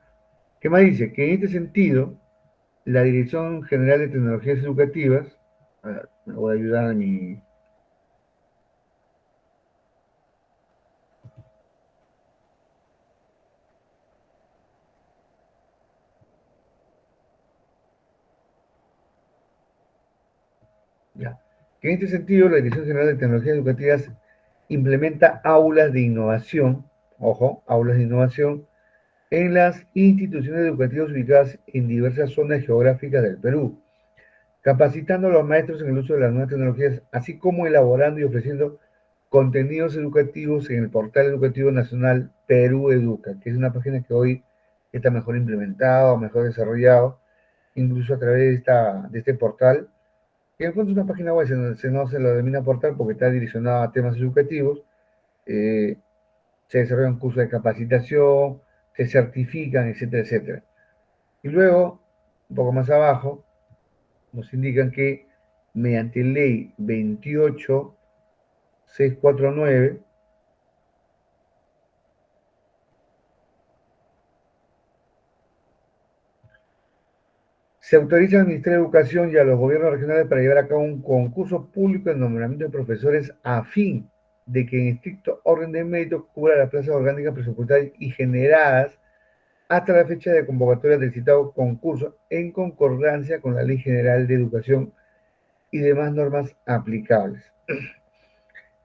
¿Qué más dice? Que en este sentido, la Dirección General de Tecnologías Educativas, me voy a ayudar a mi... En este sentido, la Dirección General de Tecnologías Educativas implementa aulas de innovación, ojo, aulas de innovación, en las instituciones educativas ubicadas en diversas zonas geográficas del Perú, capacitando a los maestros en el uso de las nuevas tecnologías, así como elaborando y ofreciendo contenidos educativos en el portal educativo nacional Perú Educa, que es una página que hoy está mejor implementada, mejor desarrollado, incluso a través de este portal, que en el fondo es una página web, no se lo denomina portal porque está direccionado a temas educativos, se desarrollan cursos de capacitación, se certifican, etcétera, etcétera. Y luego, un poco más abajo, nos indican que mediante ley 28649, se autoriza al Ministerio de Educación y a los gobiernos regionales para llevar a cabo un concurso público de nombramiento de profesores a fin de que en estricto orden de mérito cubra las plazas orgánicas presupuestarias y generadas hasta la fecha de convocatoria del citado concurso en concordancia con la Ley General de Educación y demás normas aplicables.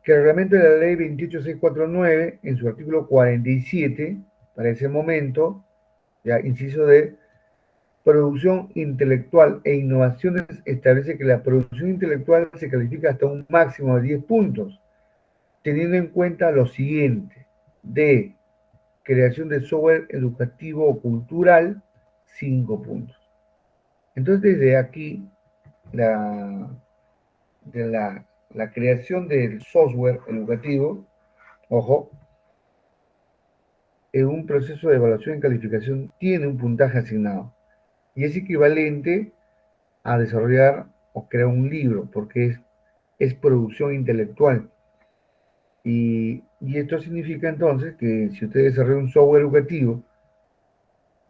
Que el reglamento de la Ley 28649, en su artículo 47, para ese momento, ya inciso de producción intelectual e innovaciones, establece que la producción intelectual se califica hasta un máximo de 10 puntos, teniendo en cuenta lo siguiente: de creación de software educativo o cultural, 5 puntos. Entonces, desde aquí, la creación del software educativo, ojo, en un proceso de evaluación y calificación tiene un puntaje asignado y es equivalente a desarrollar o crear un libro, porque es producción intelectual. Y esto significa entonces que si usted desarrolla un software educativo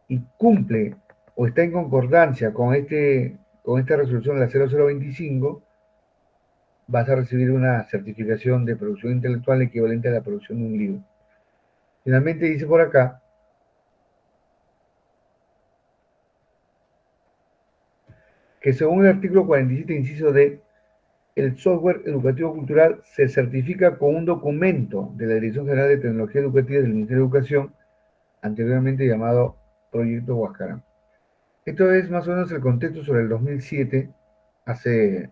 y cumple o está en concordancia con esta resolución de la 0025, vas a recibir una certificación de producción intelectual equivalente a la producción de un libro. Finalmente dice por acá que según el artículo 47, inciso D, el software educativo cultural se certifica con un documento de la Dirección General de Tecnología Educativa del Ministerio de Educación, anteriormente llamado Proyecto Huascarán. Esto es más o menos el contexto sobre el 2007, hace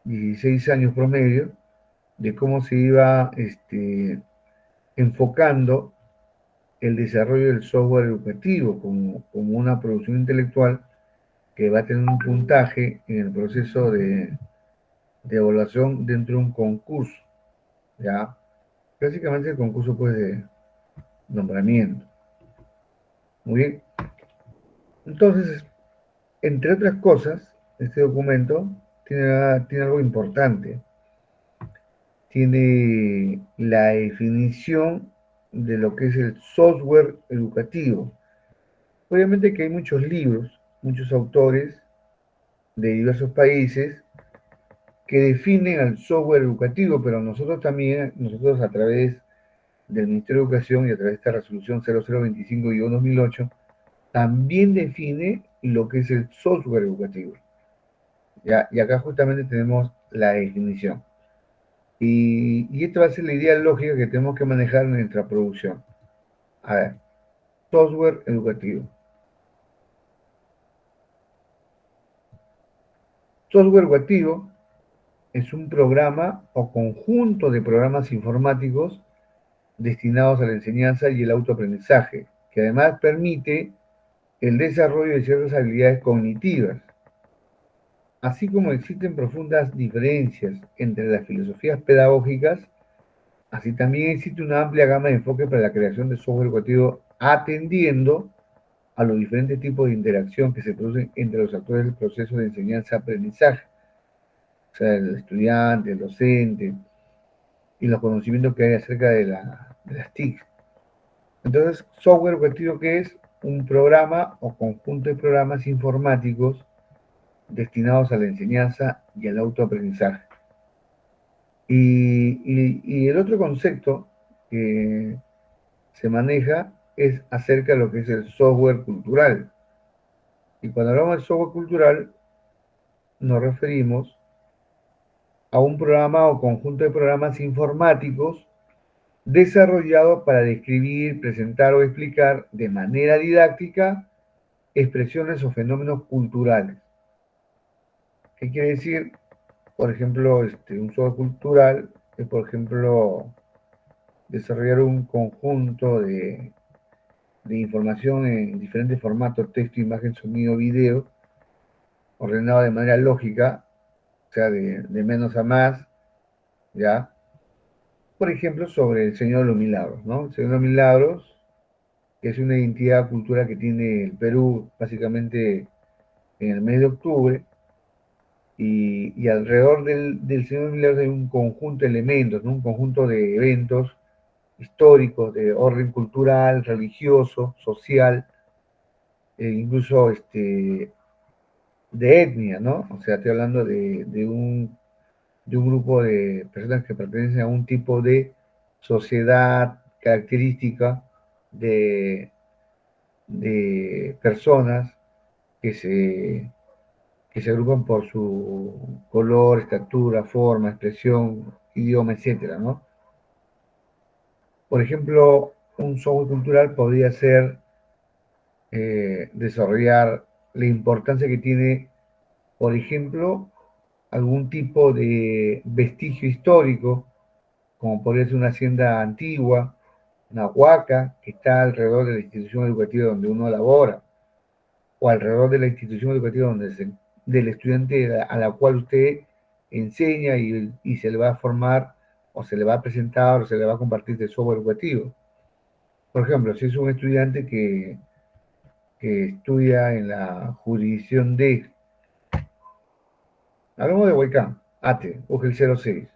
16 años promedio, de cómo se iba enfocando el desarrollo del software educativo como una producción intelectual que va a tener un puntaje en el proceso de evaluación dentro de un concurso, ¿ya? Básicamente el concurso pues de nombramiento. Muy bien. Entonces, entre otras cosas, este documento tiene algo importante. Tiene la definición de lo que es el software educativo. Obviamente que hay muchos libros, muchos autores de diversos países que definen al software educativo, pero nosotros a través del Ministerio de Educación y a través de esta resolución 0025-2008, también define lo que es el software educativo. ¿Ya? Y acá justamente tenemos la definición. Y esta va a ser la idea lógica que tenemos que manejar en nuestra producción. A ver, software educativo. Software educativo es un programa o conjunto de programas informáticos destinados a la enseñanza y el autoaprendizaje, que además permite el desarrollo de ciertas habilidades cognitivas. Así como existen profundas diferencias entre las filosofías pedagógicas, así también existe una amplia gama de enfoques para la creación de software educativo atendiendo a los diferentes tipos de interacción que se producen entre los actores del proceso de enseñanza-aprendizaje, o sea, el estudiante, el docente, y los conocimientos que hay acerca de las TIC. Entonces, software educativo, ¿qué es? Un programa o conjunto de programas informáticos destinados a la enseñanza y al autoaprendizaje. Y el otro concepto que se maneja es acerca de lo que es el software cultural. Y cuando hablamos de software cultural, nos referimos a un programa o conjunto de programas informáticos desarrollados para describir, presentar o explicar de manera didáctica expresiones o fenómenos culturales. ¿Qué quiere decir? Por ejemplo, un software cultural es, por ejemplo, desarrollar un conjunto de información en diferentes formatos, texto, imagen, sonido, video, ordenado de manera lógica, o sea, de menos a más, ¿ya? Por ejemplo, sobre el Señor de los Milagros, ¿no? El Señor de los Milagros es una identidad cultural que tiene el Perú, básicamente en el mes de octubre, y alrededor del Señor de los Milagros hay un conjunto de elementos, ¿no? Un conjunto de eventos históricos, de orden cultural, religioso, social, incluso de etnia, ¿no? O sea, estoy hablando de un grupo de personas que pertenecen a un tipo de sociedad característica de personas que se agrupan por su color, estatura, forma, expresión, idioma, etcétera, ¿no? Por ejemplo, un software cultural podría ser desarrollar la importancia que tiene, por ejemplo, algún tipo de vestigio histórico, como podría ser una hacienda antigua, una huaca que está alrededor de la institución educativa donde uno labora, o alrededor de la institución educativa del estudiante a la cual usted enseña y se le va a formar, o se le va a presentar, o se le va a compartir de software educativo. Por ejemplo, si es un estudiante que estudia en la jurisdicción de, hablamos de Huaycán, ATE, UGEL 06.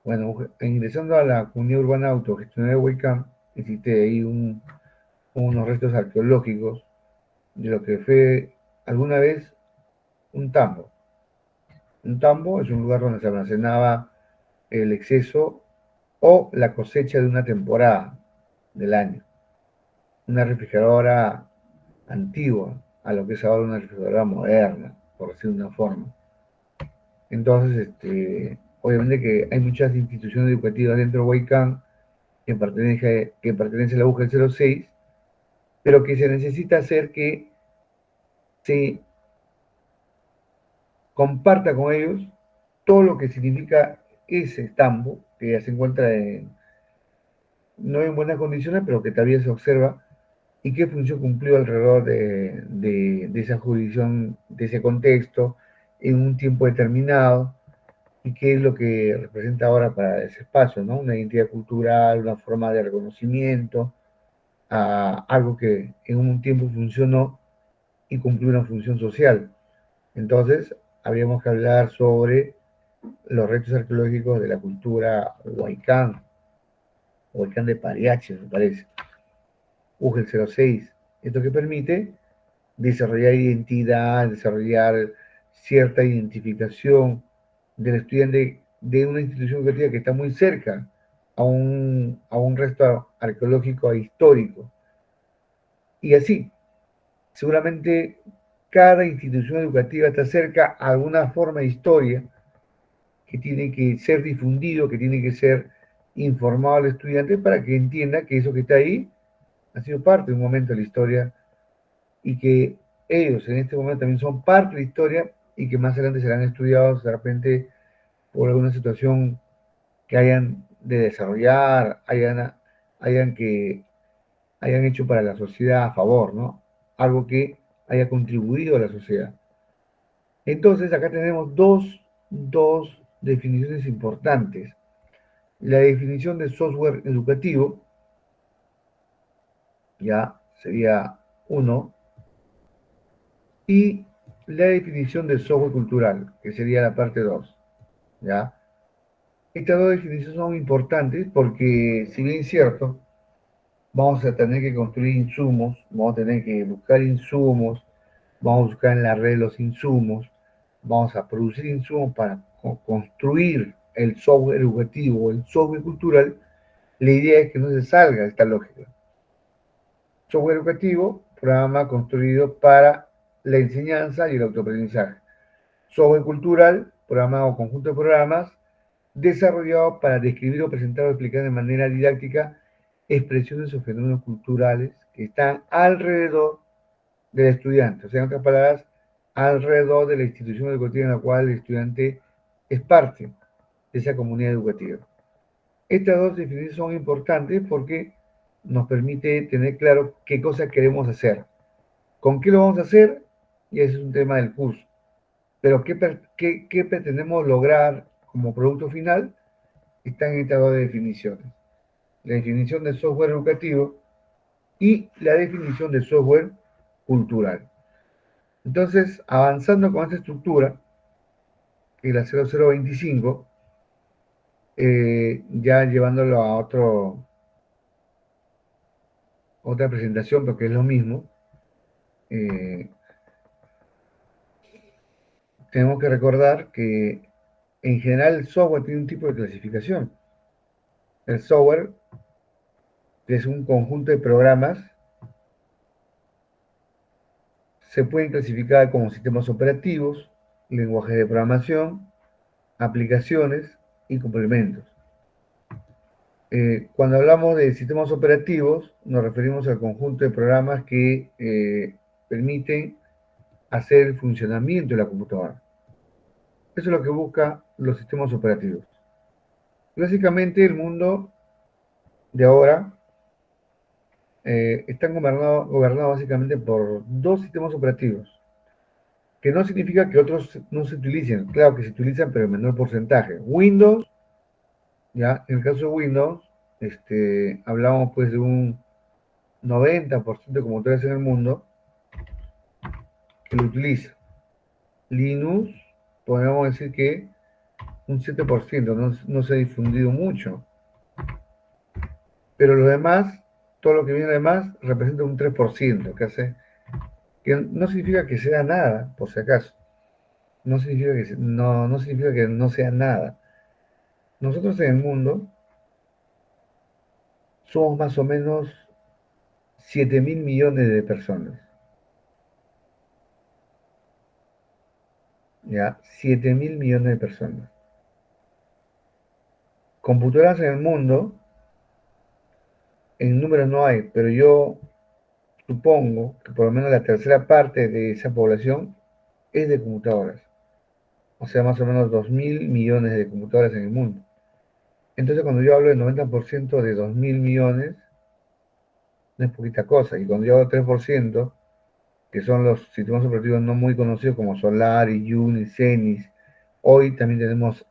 Bueno, ingresando a la comunidad urbana autogestionada de Huaycán, existe ahí unos restos arqueológicos de lo que fue alguna vez un tambo. Un tambo es un lugar donde se almacenaba el exceso o la cosecha de una temporada del año. Una refrigeradora antigua a lo que es ahora una refrigeradora moderna, por decirlo de una forma. Entonces, obviamente que hay muchas instituciones educativas dentro de Huaycán que pertenece a la UGEL 06, pero que se necesita hacer que se comparta con ellos todo lo que significa ese tambo, que ya se encuentra no en buenas condiciones, pero que todavía se observa, y qué función cumplió alrededor de esa jurisdicción, de ese contexto, en un tiempo determinado, y qué es lo que representa ahora para ese espacio, ¿no? Una identidad cultural, una forma de reconocimiento, a algo que en un tiempo funcionó y cumplió una función social. Entonces, habríamos que hablar sobre los restos arqueológicos de la cultura Huaycán de Pariache, me parece, UGEL 06. Esto que permite desarrollar identidad, desarrollar cierta identificación del estudiante de una institución educativa que está muy cerca a un resto arqueológico e histórico. Y así, seguramente cada institución educativa está cerca a alguna forma de historia que tiene que ser difundido, que tiene que ser informado al estudiante para que entienda que eso que está ahí ha sido parte de un momento de la historia y que ellos en este momento también son parte de la historia y que más adelante serán estudiados de repente por alguna situación que hayan de desarrollar, hayan hecho para la sociedad a favor, ¿no? Algo que haya contribuido a la sociedad. Entonces, acá tenemos dos definiciones importantes. La definición de software educativo, ya sería uno, y la definición de software cultural, que sería la parte 2, ¿ya? Estas dos definiciones son importantes porque, si bien es cierto, vamos a tener que construir insumos, vamos a tener que buscar insumos, vamos a buscar en la red los insumos, vamos a producir insumos para construir el software educativo, el software cultural. La idea es que no se salga de esta lógica. Software educativo, programa construido para la enseñanza y el autoaprendizaje. Software cultural, programa o conjunto de programas desarrollado para describir o presentar o explicar de manera didáctica expresiones o fenómenos culturales que están alrededor del estudiante, o sea, en otras palabras, alrededor de la institución educativa en la cual el estudiante es parte de esa comunidad educativa. Estas dos definiciones son importantes porque nos permite tener claro qué cosas queremos hacer. ¿Con qué lo vamos a hacer? Y ese es un tema del curso. Pero ¿qué pretendemos lograr como producto final? Están en estas dos definiciones. La definición de software educativo y la definición de software cultural. Entonces, avanzando con esta estructura, que es la 0025, ya llevándolo a otra presentación, porque es lo mismo, tenemos que recordar que en general el software tiene un tipo de clasificación. El software es un conjunto de programas, se pueden clasificar como sistemas operativos, lenguajes de programación, aplicaciones y complementos. Cuando hablamos de sistemas operativos, nos referimos al conjunto de programas que permiten hacer el funcionamiento de la computadora. Eso es lo que buscan los sistemas operativos. Básicamente, el mundo de ahora está gobernado básicamente por dos sistemas operativos, que no significa que otros no se utilicen. Claro que se utilizan, pero en menor porcentaje. Windows, ya, en el caso de Windows, hablamos pues de un 90% de computadoras en el mundo que lo utiliza. Linux, podríamos decir que un 7%, no se ha difundido mucho. Pero lo demás, todo lo que viene además, representa un 3%, que no significa que sea nada, por si acaso. No significa no significa que no sea nada. Nosotros en el mundo somos más o menos 7.000 millones de personas. Ya, 7.000 millones de personas. Computadoras en el mundo, en números no hay, pero yo supongo que por lo menos la tercera parte de esa población es de computadoras. O sea, más o menos 2.000 millones de computadoras en el mundo. Entonces, cuando yo hablo del 90% de 2.000 millones, no es poquita cosa. Y cuando yo hablo del 3%, que son los sistemas operativos no muy conocidos como Solaris, Unix, Xenix, hoy también tenemos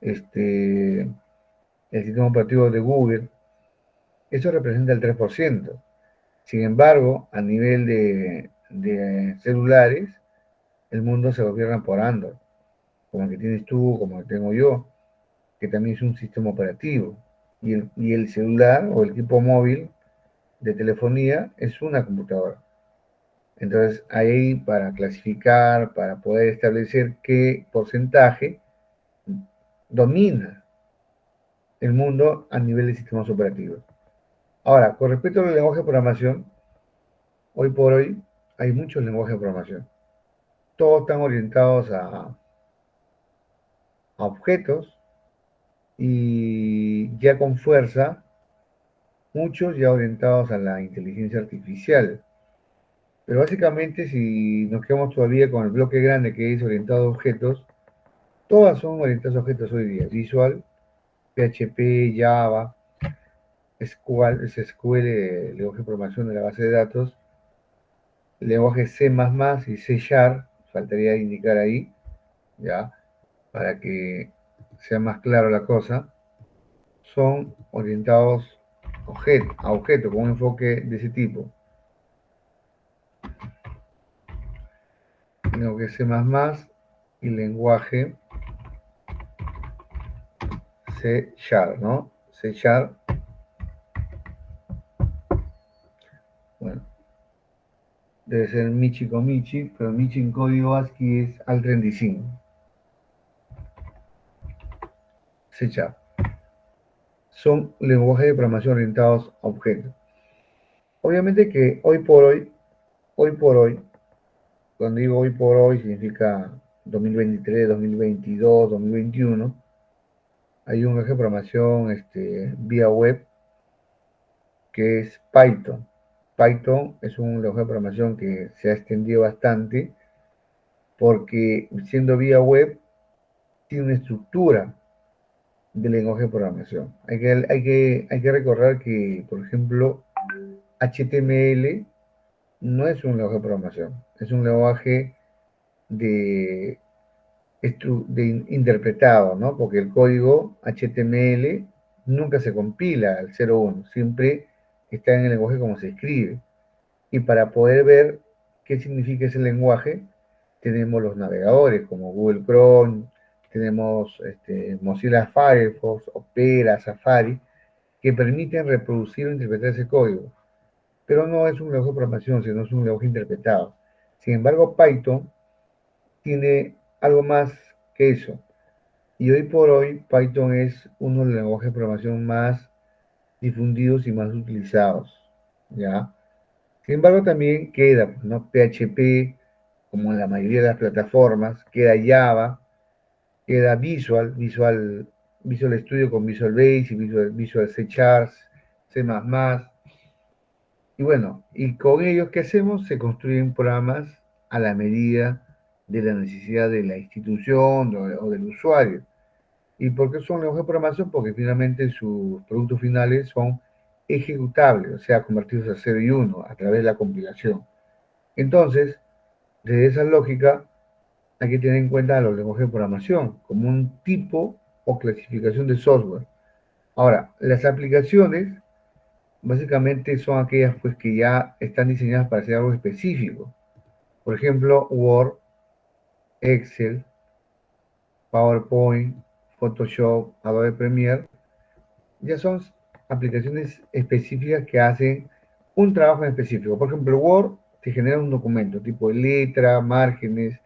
el sistema operativo de Google, eso representa el 3%. Sin embargo, a nivel de celulares, el mundo se gobierna por Android, como el que tienes tú, como el que tengo yo, que también es un sistema operativo. Y el celular o el equipo móvil de telefonía es una computadora. Entonces, ahí para clasificar, para poder establecer qué porcentaje domina el mundo a nivel de sistemas operativos. Ahora, con respecto al lenguaje de programación, hoy por hoy hay muchos lenguajes de programación. Todos están orientados a objetos y ya con fuerza, muchos ya orientados a la inteligencia artificial. Pero básicamente, si nos quedamos todavía con el bloque grande que es orientado a objetos, todas son orientadas a objetos hoy día. Visual, PHP, Java, SQL, lenguaje de programación de la base de datos, lenguaje C++ y C#, faltaría indicar ahí, ya, para que sea más claro la cosa, son orientados a objetos, con un enfoque de ese tipo. Lenguaje C++ y lenguaje C#, ¿no? C#. Bueno, debe ser Michi con Michi, pero Michi en código ASCII es AL35. C#. Son lenguajes de programación orientados a objetos. Obviamente que hoy por hoy, cuando digo hoy por hoy significa 2023, 2022, 2021, hay un lenguaje de programación vía web que es Python. Python es un lenguaje de programación que se ha extendido bastante porque siendo vía web tiene una estructura de lenguaje de programación. Hay que recordar que, por ejemplo, HTML no es un lenguaje de programación, es un lenguaje de, interpretado, ¿no? Porque el código HTML nunca se compila al 0.1, siempre está en el lenguaje como se escribe. Y para poder ver qué significa ese lenguaje, tenemos los navegadores como Google Chrome, tenemos Mozilla Firefox, Opera, Safari, que permiten reproducir o interpretar ese código. Pero no es un lenguaje de programación, sino es un lenguaje interpretado. Sin embargo, Python tiene algo más que eso. Y hoy por hoy, Python es uno de los lenguajes de programación más difundidos y más utilizados, ¿ya? Sin embargo, también queda, ¿no? PHP, como en la mayoría de las plataformas, queda Java, queda Visual Studio con Visual Basic, Visual C Sharp, C++. Y bueno, y con ellos, ¿qué hacemos? Se construyen programas a la medida de la necesidad de la institución o del usuario. ¿Y por qué son lenguajes de programación? Porque finalmente sus productos finales son ejecutables, o sea, convertidos a 0 y 1 a través de la compilación. Entonces, desde esa lógica, hay que tener en cuenta a los lenguajes de programación como un tipo o clasificación de software. Ahora, las aplicaciones básicamente son aquellas pues, que ya están diseñadas para hacer algo específico. Por ejemplo, Word, Excel, PowerPoint, Photoshop, Adobe Premiere, ya son aplicaciones específicas que hacen un trabajo en específico. Por ejemplo, Word te genera un documento tipo de letra, márgenes,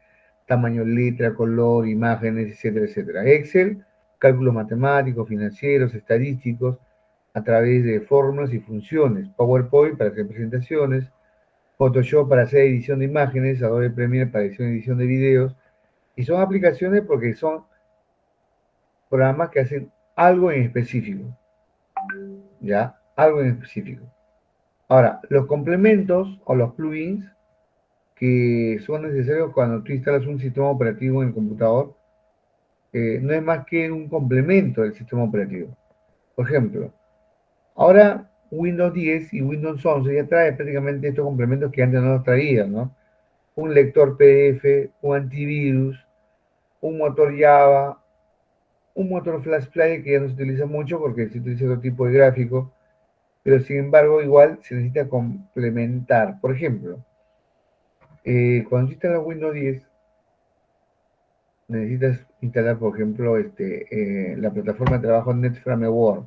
tamaño de letra, color, imágenes, etcétera, etcétera. Excel, cálculos matemáticos, financieros, estadísticos, a través de fórmulas y funciones. PowerPoint para hacer presentaciones, Photoshop para hacer edición de imágenes, Adobe Premiere para edición de videos. Y son aplicaciones porque son programas que hacen algo en específico. ¿Ya? Algo en específico. Ahora, los complementos o los plugins que son necesarios cuando tú instalas un sistema operativo en el computador, no es más que un complemento del sistema operativo. Por ejemplo, ahora Windows 10 y Windows 11 ya trae prácticamente estos complementos que antes no los traía, ¿no? Un lector PDF, un antivirus, un motor Java, un motor Flash Player que ya no se utiliza mucho porque se utiliza otro tipo de gráfico, pero sin embargo igual se necesita complementar. Por ejemplo, cuando instalas Windows 10, necesitas instalar, por ejemplo, la plataforma de trabajo NetFramework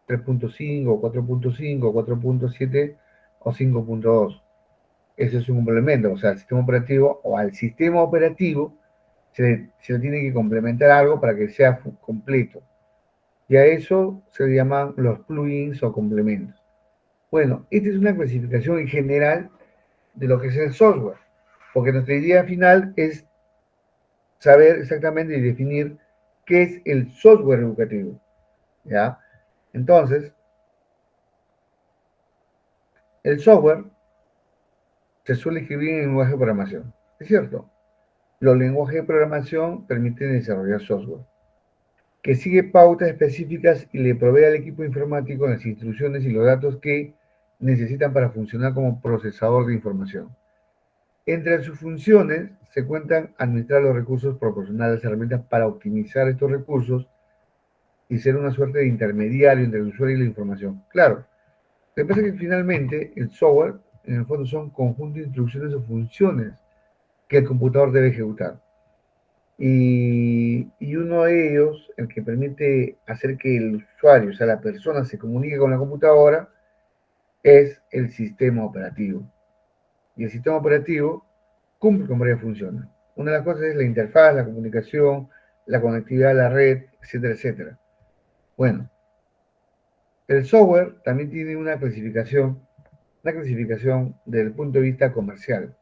3.5, 4.5, 4.7 o 5.2. Ese es un complemento, o sea, al sistema operativo o al sistema operativo se le tiene que complementar algo para que sea completo. Y a eso se le llaman los plugins o complementos. Bueno, esta es una clasificación en general de lo que es el software, porque nuestra idea final es saber exactamente y definir qué es el software educativo, ¿ya? Entonces, el software se suele escribir en lenguaje de programación, ¿es cierto? Los lenguajes de programación permiten desarrollar software, que sigue pautas específicas y le provee al equipo informático las instrucciones y los datos que necesitan para funcionar como procesador de información. Entre sus funciones se cuentan administrar los recursos, proporcionar las herramientas para optimizar estos recursos y ser una suerte de intermediario entre el usuario y la información. Claro, lo que pasa es que finalmente el software, en el fondo, son conjuntos de instrucciones o funciones que el computador debe ejecutar. Y uno de ellos, el que permite hacer que el usuario, o sea, la persona, se comunique con la computadora, es el sistema operativo. Y el sistema operativo cumple con varias funciones. Una de las cosas es la interfaz, la comunicación, la conectividad a la red, etcétera, etcétera. Bueno, el software también tiene una clasificación desde el punto de vista comercial.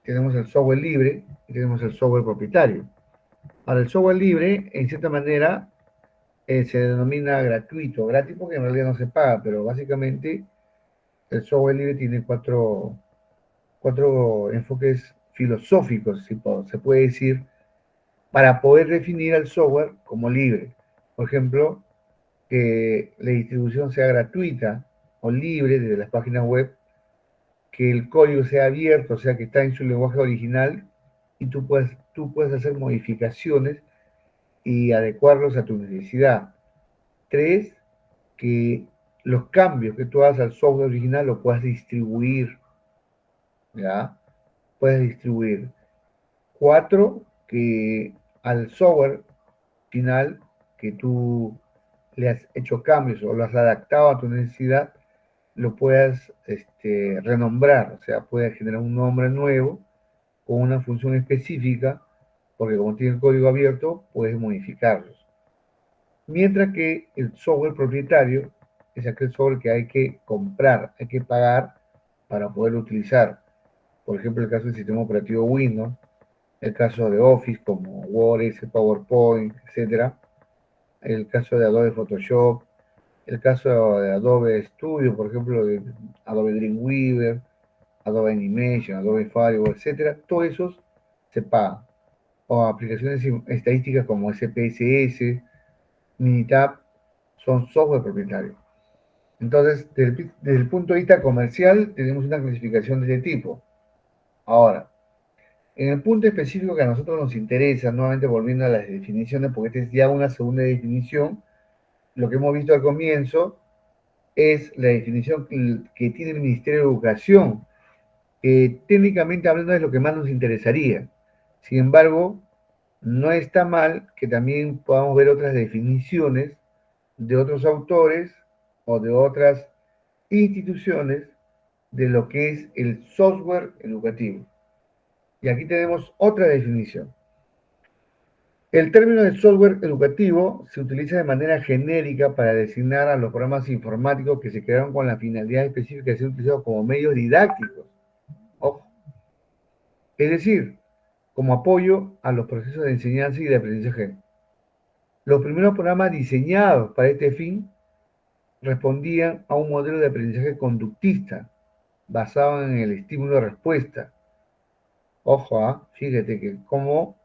tenemos el software libre y tenemos el software propietario. Ahora, el software libre, en cierta manera, se denomina gratuito, gratis porque en realidad no se paga, pero básicamente el software libre tiene cuatro enfoques filosóficos, si se puede decir, para poder definir al software como libre. Por ejemplo, que la distribución sea gratuita o libre desde las páginas web, que el código sea abierto, o sea, que está en su lenguaje original y tú puedes hacer modificaciones y adecuarlos a tu necesidad. 3, que los cambios que tú hagas al software original lo puedas distribuir, ¿ya? Puedes distribuir. 4, que al software final que tú le has hecho cambios o lo has adaptado a tu necesidad, lo puedas renombrar, o sea, puedes generar un nombre nuevo con una función específica, porque como tiene el código abierto, puedes modificarlos. Mientras que el software propietario es aquel software que hay que comprar, hay que pagar para poderlo utilizar. Por ejemplo, el caso del sistema operativo Windows, el caso de Office como Word, PowerPoint, etc. El caso de Adobe Photoshop, el caso de Adobe Studio, por ejemplo, de Adobe Dreamweaver, Adobe Animation, Adobe Firewall, etc. Todos esos se pagan. O aplicaciones estadísticas como SPSS, Minitab, son software propietario. Entonces, desde el punto de vista comercial, tenemos una clasificación de este tipo. Ahora, en el punto específico que a nosotros nos interesa, nuevamente volviendo a las definiciones, porque esta es ya una segunda definición, lo que hemos visto al comienzo es la definición que tiene el Ministerio de Educación, que técnicamente hablando es lo que más nos interesaría. Sin embargo, no está mal que también podamos ver otras definiciones de otros autores o de otras instituciones de lo que es el software educativo. Y aquí tenemos otra definición. El término de software educativo se utiliza de manera genérica para designar a los programas informáticos que se crearon con la finalidad específica de ser utilizados como medios didácticos. Ojo. Es decir, como apoyo a los procesos de enseñanza y de aprendizaje. Los primeros programas diseñados para este fin respondían a un modelo de aprendizaje conductista basado en el estímulo-respuesta. Ojo, fíjate que como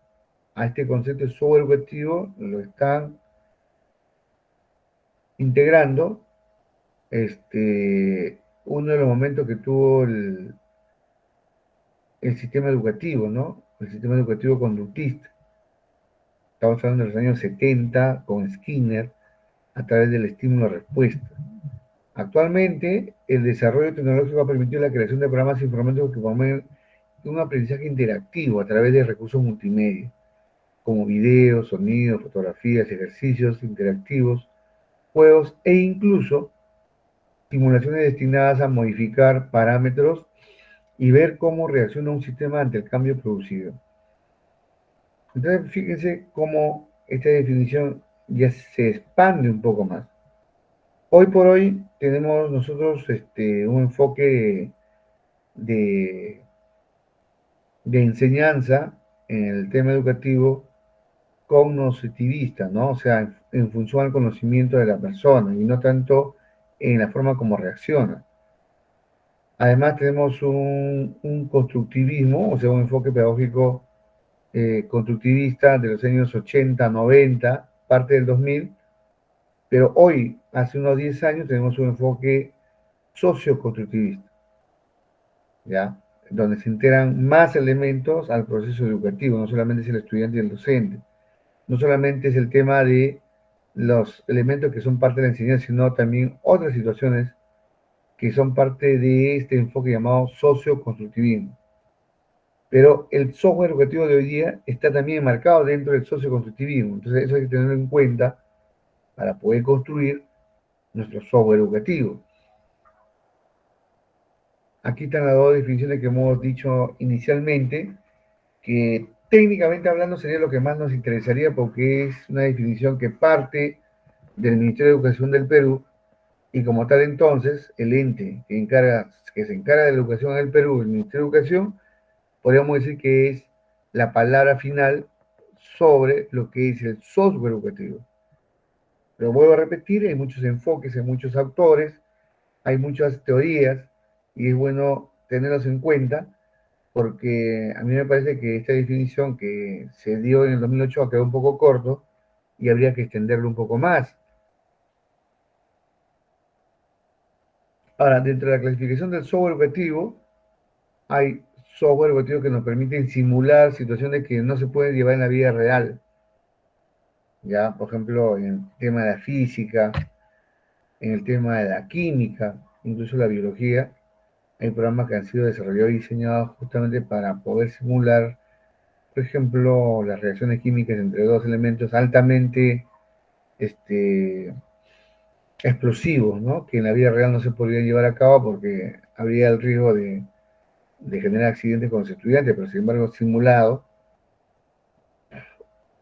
a este concepto de software educativo lo están integrando uno de los momentos que tuvo el sistema educativo, ¿no? El sistema educativo conductista. Estamos hablando de los años 70 con Skinner a través del estímulo-respuesta. Actualmente, el desarrollo tecnológico ha permitido la creación de programas informáticos que promueven un aprendizaje interactivo a través de recursos multimedia, como videos, sonidos, fotografías, ejercicios interactivos, juegos e incluso simulaciones destinadas a modificar parámetros y ver cómo reacciona un sistema ante el cambio producido. Entonces, fíjense cómo esta definición ya se expande un poco más. Hoy por hoy tenemos nosotros un enfoque de enseñanza en el tema educativo cognitivista, ¿no? O sea, en función al conocimiento de la persona y no tanto en la forma como reacciona. Además tenemos un constructivismo, o sea, un enfoque pedagógico constructivista de los años 80, 90, parte del 2000, pero hoy, hace unos 10 años, tenemos un enfoque socioconstructivista, ¿ya? Donde se integran más elementos al proceso educativo, no solamente es el estudiante y el docente, no solamente es el tema de los elementos que son parte de la enseñanza, sino también otras situaciones que son parte de este enfoque llamado socioconstructivismo. Pero el software educativo de hoy día está también enmarcado dentro del socioconstructivismo, entonces eso hay que tenerlo en cuenta para poder construir nuestro software educativo. Aquí están las dos definiciones que hemos dicho inicialmente, que técnicamente hablando sería lo que más nos interesaría porque es una definición que parte del Ministerio de Educación del Perú y como tal entonces el ente que se encarga de la educación en el Perú, el Ministerio de Educación, podríamos decir que es la palabra final sobre lo que es el software educativo. Pero vuelvo a repetir, hay muchos enfoques, hay muchos autores, hay muchas teorías, y es bueno tenerlos en cuenta, porque a mí me parece que esta definición que se dio en el 2008 ha quedado un poco corto y habría que extenderlo un poco más. Ahora, dentro de la clasificación del software educativo, hay software educativo que nos permiten simular situaciones que no se pueden llevar en la vida real. Ya, por ejemplo, en el tema de la física, en el tema de la química, incluso la biología, hay programas que han sido desarrollados y diseñados justamente para poder simular, por ejemplo, las reacciones químicas entre dos elementos altamente explosivos, ¿no? Que en la vida real no se podrían llevar a cabo porque habría el riesgo de generar accidentes con los estudiantes, pero sin embargo simulado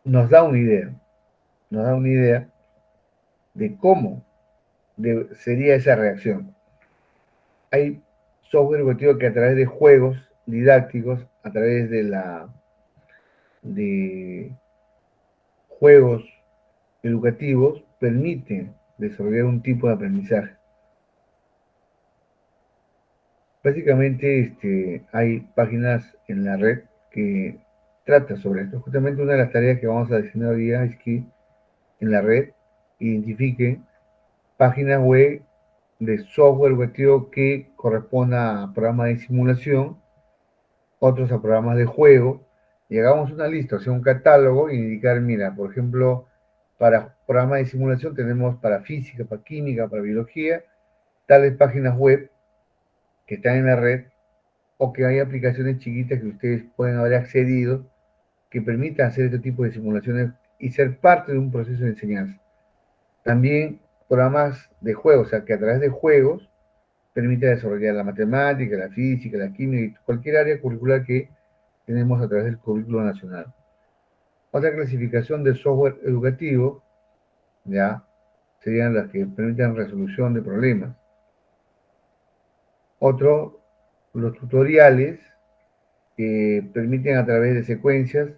nos da una idea de cómo sería esa reacción. Hay software educativo que a través de juegos didácticos, a través de juegos educativos, permiten desarrollar un tipo de aprendizaje. Básicamente hay páginas en la red que tratan sobre esto. Justamente una de las tareas que vamos a diseñar hoy día es que en la red identifiquen páginas web de software educativo que corresponda a programas de simulación, otros a programas de juego, y hagamos una lista, o sea, un catálogo, y indicar, mira, por ejemplo, para programas de simulación tenemos para física, para química, para biología, tales páginas web que están en la red, o que hay aplicaciones chiquitas que ustedes pueden haber accedido, que permitan hacer este tipo de simulaciones y ser parte de un proceso de enseñanza. También programas de juegos, o sea, que a través de juegos permite desarrollar la matemática, la física, la química y cualquier área curricular que tenemos a través del currículo nacional. Otra clasificación de software educativo, ya, serían las que permiten resolución de problemas. Otro, los tutoriales, que permiten a través de secuencias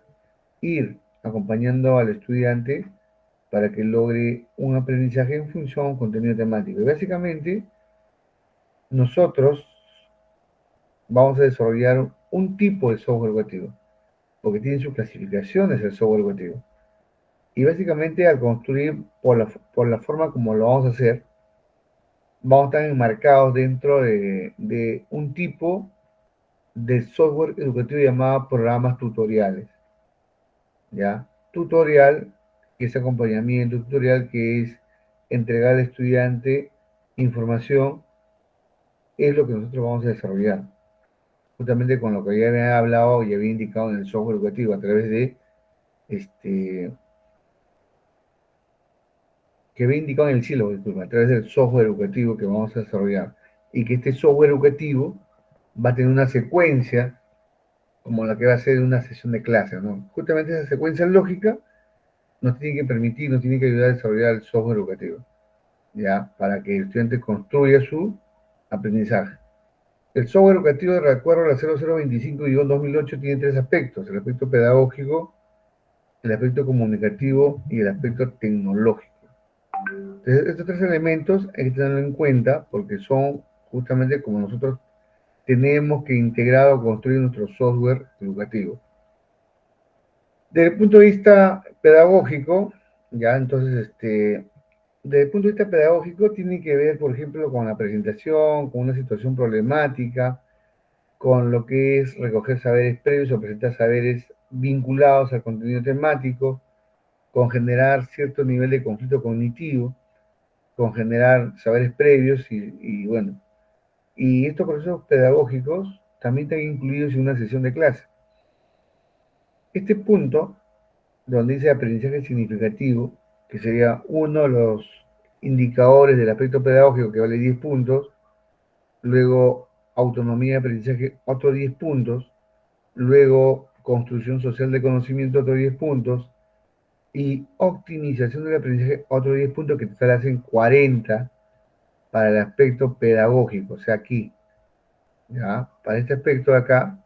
ir acompañando al estudiante para que logre un aprendizaje en función a un contenido temático. Y básicamente, nosotros vamos a desarrollar un tipo de software educativo, porque tiene sus clasificaciones el software educativo. Y básicamente al construir por la forma como lo vamos a hacer, vamos a estar enmarcados dentro de un tipo de software educativo llamado programas tutoriales. ¿Ya? Tutorial, que es acompañamiento, tutorial, que es entregar al estudiante información, es lo que nosotros vamos a desarrollar. Justamente con lo que ya había hablado y había indicado en el software educativo, a través de que había indicado en el sílabo, disculpa, a través del software educativo que vamos a desarrollar. Y que este software educativo va a tener una secuencia como la que va a ser una sesión de clase, ¿no? Justamente esa secuencia lógica nos tiene que permitir, nos tiene que ayudar a desarrollar el software educativo, ¿ya? Para que el estudiante construya su aprendizaje. El software educativo, de acuerdo a la 0025-2008, tiene tres aspectos: el aspecto pedagógico, el aspecto comunicativo y el aspecto tecnológico. Entonces, estos tres elementos hay que tenerlo en cuenta porque son justamente como nosotros tenemos que integrar o construir nuestro software educativo. Desde el punto de vista pedagógico, ya entonces, desde el punto de vista pedagógico tiene que ver, por ejemplo, con la presentación, con una situación problemática, con lo que es recoger saberes previos o presentar saberes vinculados al contenido temático, con generar cierto nivel de conflicto cognitivo, con generar saberes previos y bueno. Y estos procesos pedagógicos también están incluidos en una sesión de clase. Este punto, donde dice aprendizaje significativo, que sería uno de los indicadores del aspecto pedagógico que vale 10 puntos, luego autonomía de aprendizaje, otros 10 puntos, luego construcción social de conocimiento, otros 10 puntos, y optimización del aprendizaje, otros 10 puntos, que te hacen 40 para el aspecto pedagógico, o sea, aquí, ¿ya? Para este aspecto de acá,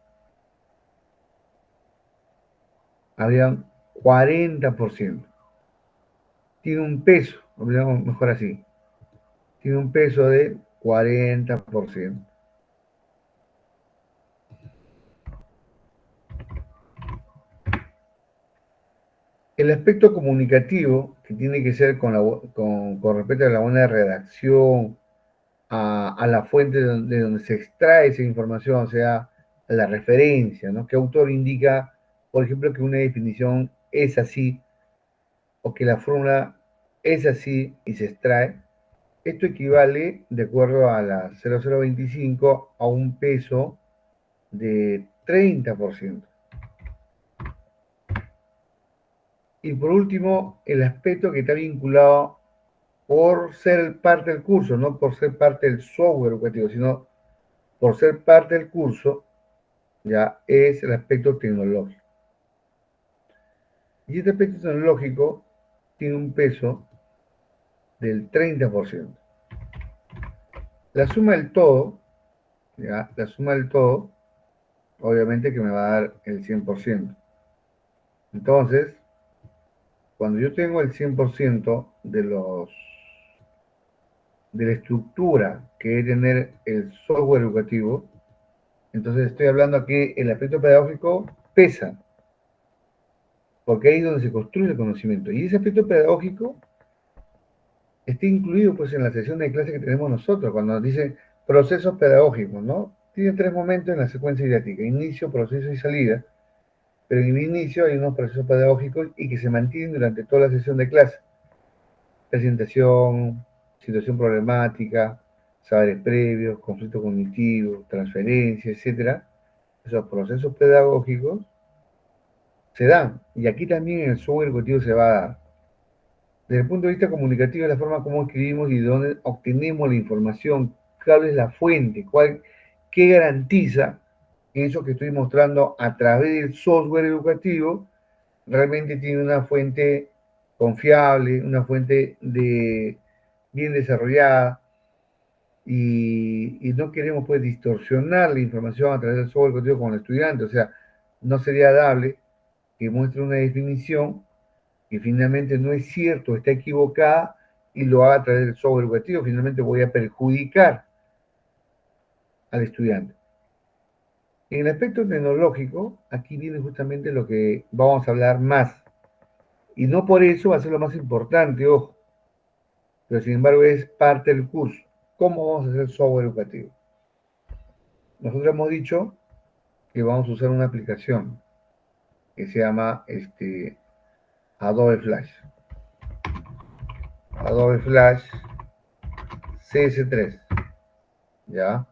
habrían 40%. Tiene un peso, digamos mejor así, tiene un peso de 40%. El aspecto comunicativo, que tiene que ser con respecto a la buena redacción, a la fuente de donde se extrae esa información, o sea, la referencia, ¿no? ¿Qué autor indica, por ejemplo, que una definición es así, o que la fórmula es así y se extrae? Esto equivale, de acuerdo a la 0025, a un peso de 30%. Y por último, el aspecto que está vinculado por ser parte del curso, no por ser parte del software educativo, sino por ser parte del curso, ya es el aspecto tecnológico. Y este aspecto tecnológico tiene un peso del 30%. La suma del todo, ya, la suma del todo, obviamente que me va a dar el 100%. Entonces, cuando yo tengo el 100% de la estructura que debe tener el software educativo, entonces estoy hablando aquí, el aspecto pedagógico pesa, porque ahí es donde se construye el conocimiento. Y ese aspecto pedagógico está incluido pues en la sesión de clase que tenemos nosotros, cuando nos dicen procesos pedagógicos, ¿no? Tiene 3 momentos en la secuencia didáctica: inicio, proceso y salida. Pero en el inicio hay unos procesos pedagógicos y que se mantienen durante toda la sesión de clase. Presentación, situación problemática, saberes previos, conflicto cognitivo, transferencia, etc. Esos procesos pedagógicos se dan. Y aquí también en el software educativo se va a dar. Desde el punto de vista comunicativo, es la forma como escribimos y de dónde obtenemos la información, cuál es la fuente, qué garantiza que eso que estoy mostrando a través del software educativo realmente tiene una fuente confiable, una fuente bien desarrollada, y no queremos pues distorsionar la información a través del software educativo con el estudiante. O sea, no sería dable que muestre una definición que finalmente no es cierto, está equivocada, y lo haga a través del software educativo. Finalmente voy a perjudicar al estudiante. En el aspecto tecnológico, aquí viene justamente lo que vamos a hablar más. Y no por eso va a ser lo más importante, ojo. Pero sin embargo es parte del curso. ¿Cómo vamos a hacer software educativo? Nosotros hemos dicho que vamos a usar una aplicación que se llama Adobe Flash. Adobe Flash CS3. ¿Ya?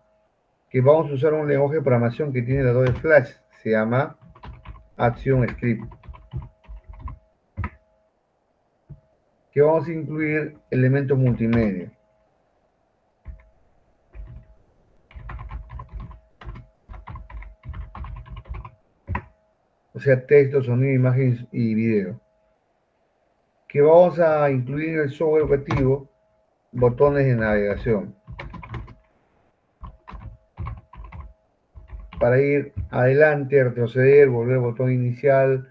Que vamos a usar un lenguaje de programación que tiene el Adobe Flash. Se llama ActionScript. Que vamos a incluir elementos multimedia. O sea, texto, sonido, imágenes y video. Que vamos a incluir en el software educativo botones de navegación. Para ir adelante, retroceder, volver al botón inicial,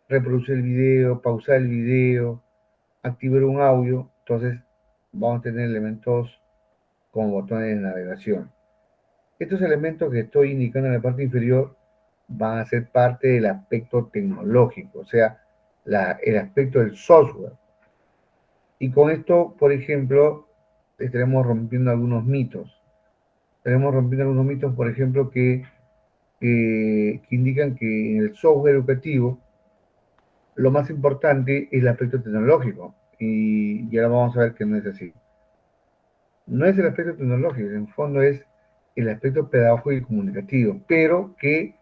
reproducir el video, pausar el video, activar un audio. Entonces vamos a tener elementos como botones de navegación. Estos elementos que estoy indicando en la parte inferior van a ser parte del aspecto tecnológico, o sea, el aspecto del software. Y con esto, por ejemplo, estaremos rompiendo algunos mitos. Estaremos rompiendo algunos mitos, por ejemplo, que indican que en el software educativo lo más importante es el aspecto tecnológico. Y ahora vamos a ver que no es así. No es el aspecto tecnológico, en fondo es el aspecto pedagógico y comunicativo, pero que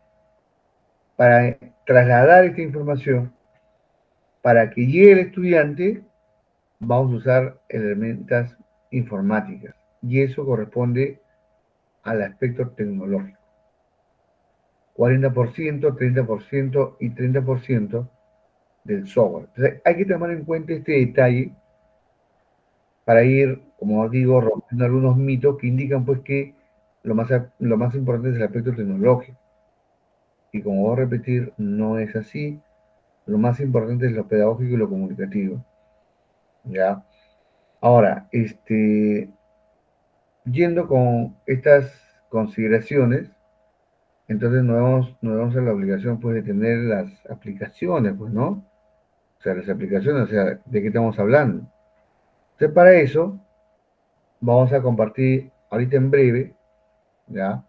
para trasladar esta información, para que llegue el estudiante, vamos a usar herramientas informáticas, y eso corresponde al aspecto tecnológico. 40%, 30% y 30% del software. Entonces, hay que tomar en cuenta este detalle para ir, como digo, rompiendo algunos mitos que indican pues que lo más importante es el aspecto tecnológico. Y como voy a repetir, no es así. Lo más importante es lo pedagógico y lo comunicativo, ¿ya? Ahora, yendo con estas consideraciones, entonces nos vamos a la obligación, pues, de tener las aplicaciones, pues, ¿no? O sea, las aplicaciones, o sea, ¿de qué estamos hablando? Entonces, para eso, vamos a compartir ahorita en breve, ¿ya?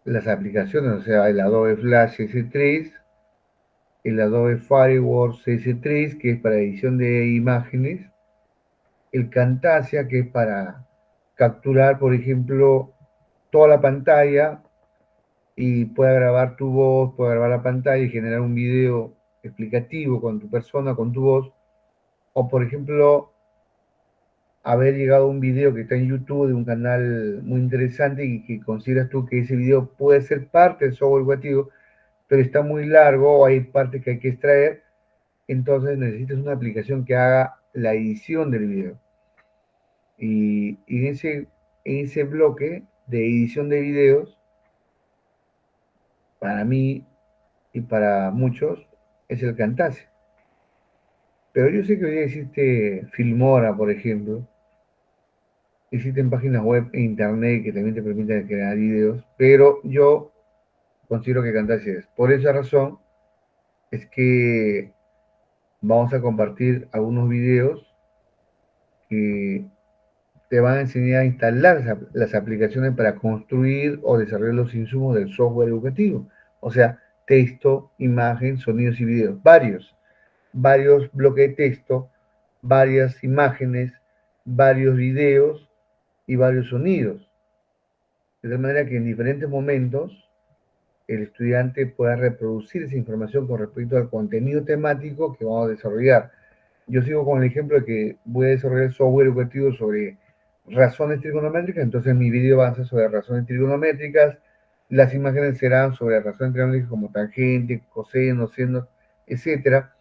Las aplicaciones, o sea, el Adobe Flash CS3, el Adobe Fireworks CS3, que es para edición de imágenes, el Camtasia, que es para capturar, por ejemplo, toda la pantalla y pueda grabar tu voz, pueda grabar la pantalla y generar un video explicativo con tu persona, con tu voz, o por ejemplo, haber llegado a un video que está en YouTube de un canal muy interesante y que consideras tú que ese video puede ser parte del software educativo, pero está muy largo o hay partes que hay que extraer, entonces necesitas una aplicación que haga la edición del video. Y en ese bloque de edición de videos, para mí y para muchos, es el Camtasia. Pero yo sé que hoy día existe Filmora, por ejemplo. Existen páginas web e internet que también te permiten crear videos, pero yo considero que Camtasia es. Por esa razón es que vamos a compartir algunos videos que te van a enseñar a instalar las aplicaciones para construir o desarrollar los insumos del software educativo. O sea, texto, imagen, sonidos y videos. Varios bloques de texto, varias imágenes, varios videos y varios sonidos. De tal manera que en diferentes momentos el estudiante pueda reproducir esa información con respecto al contenido temático que vamos a desarrollar. Yo sigo con el ejemplo de que voy a desarrollar software educativo sobre razones trigonométricas, entonces mi video va a ser sobre razones trigonométricas, las imágenes serán sobre razones trigonométricas como tangente, coseno, seno, etcétera,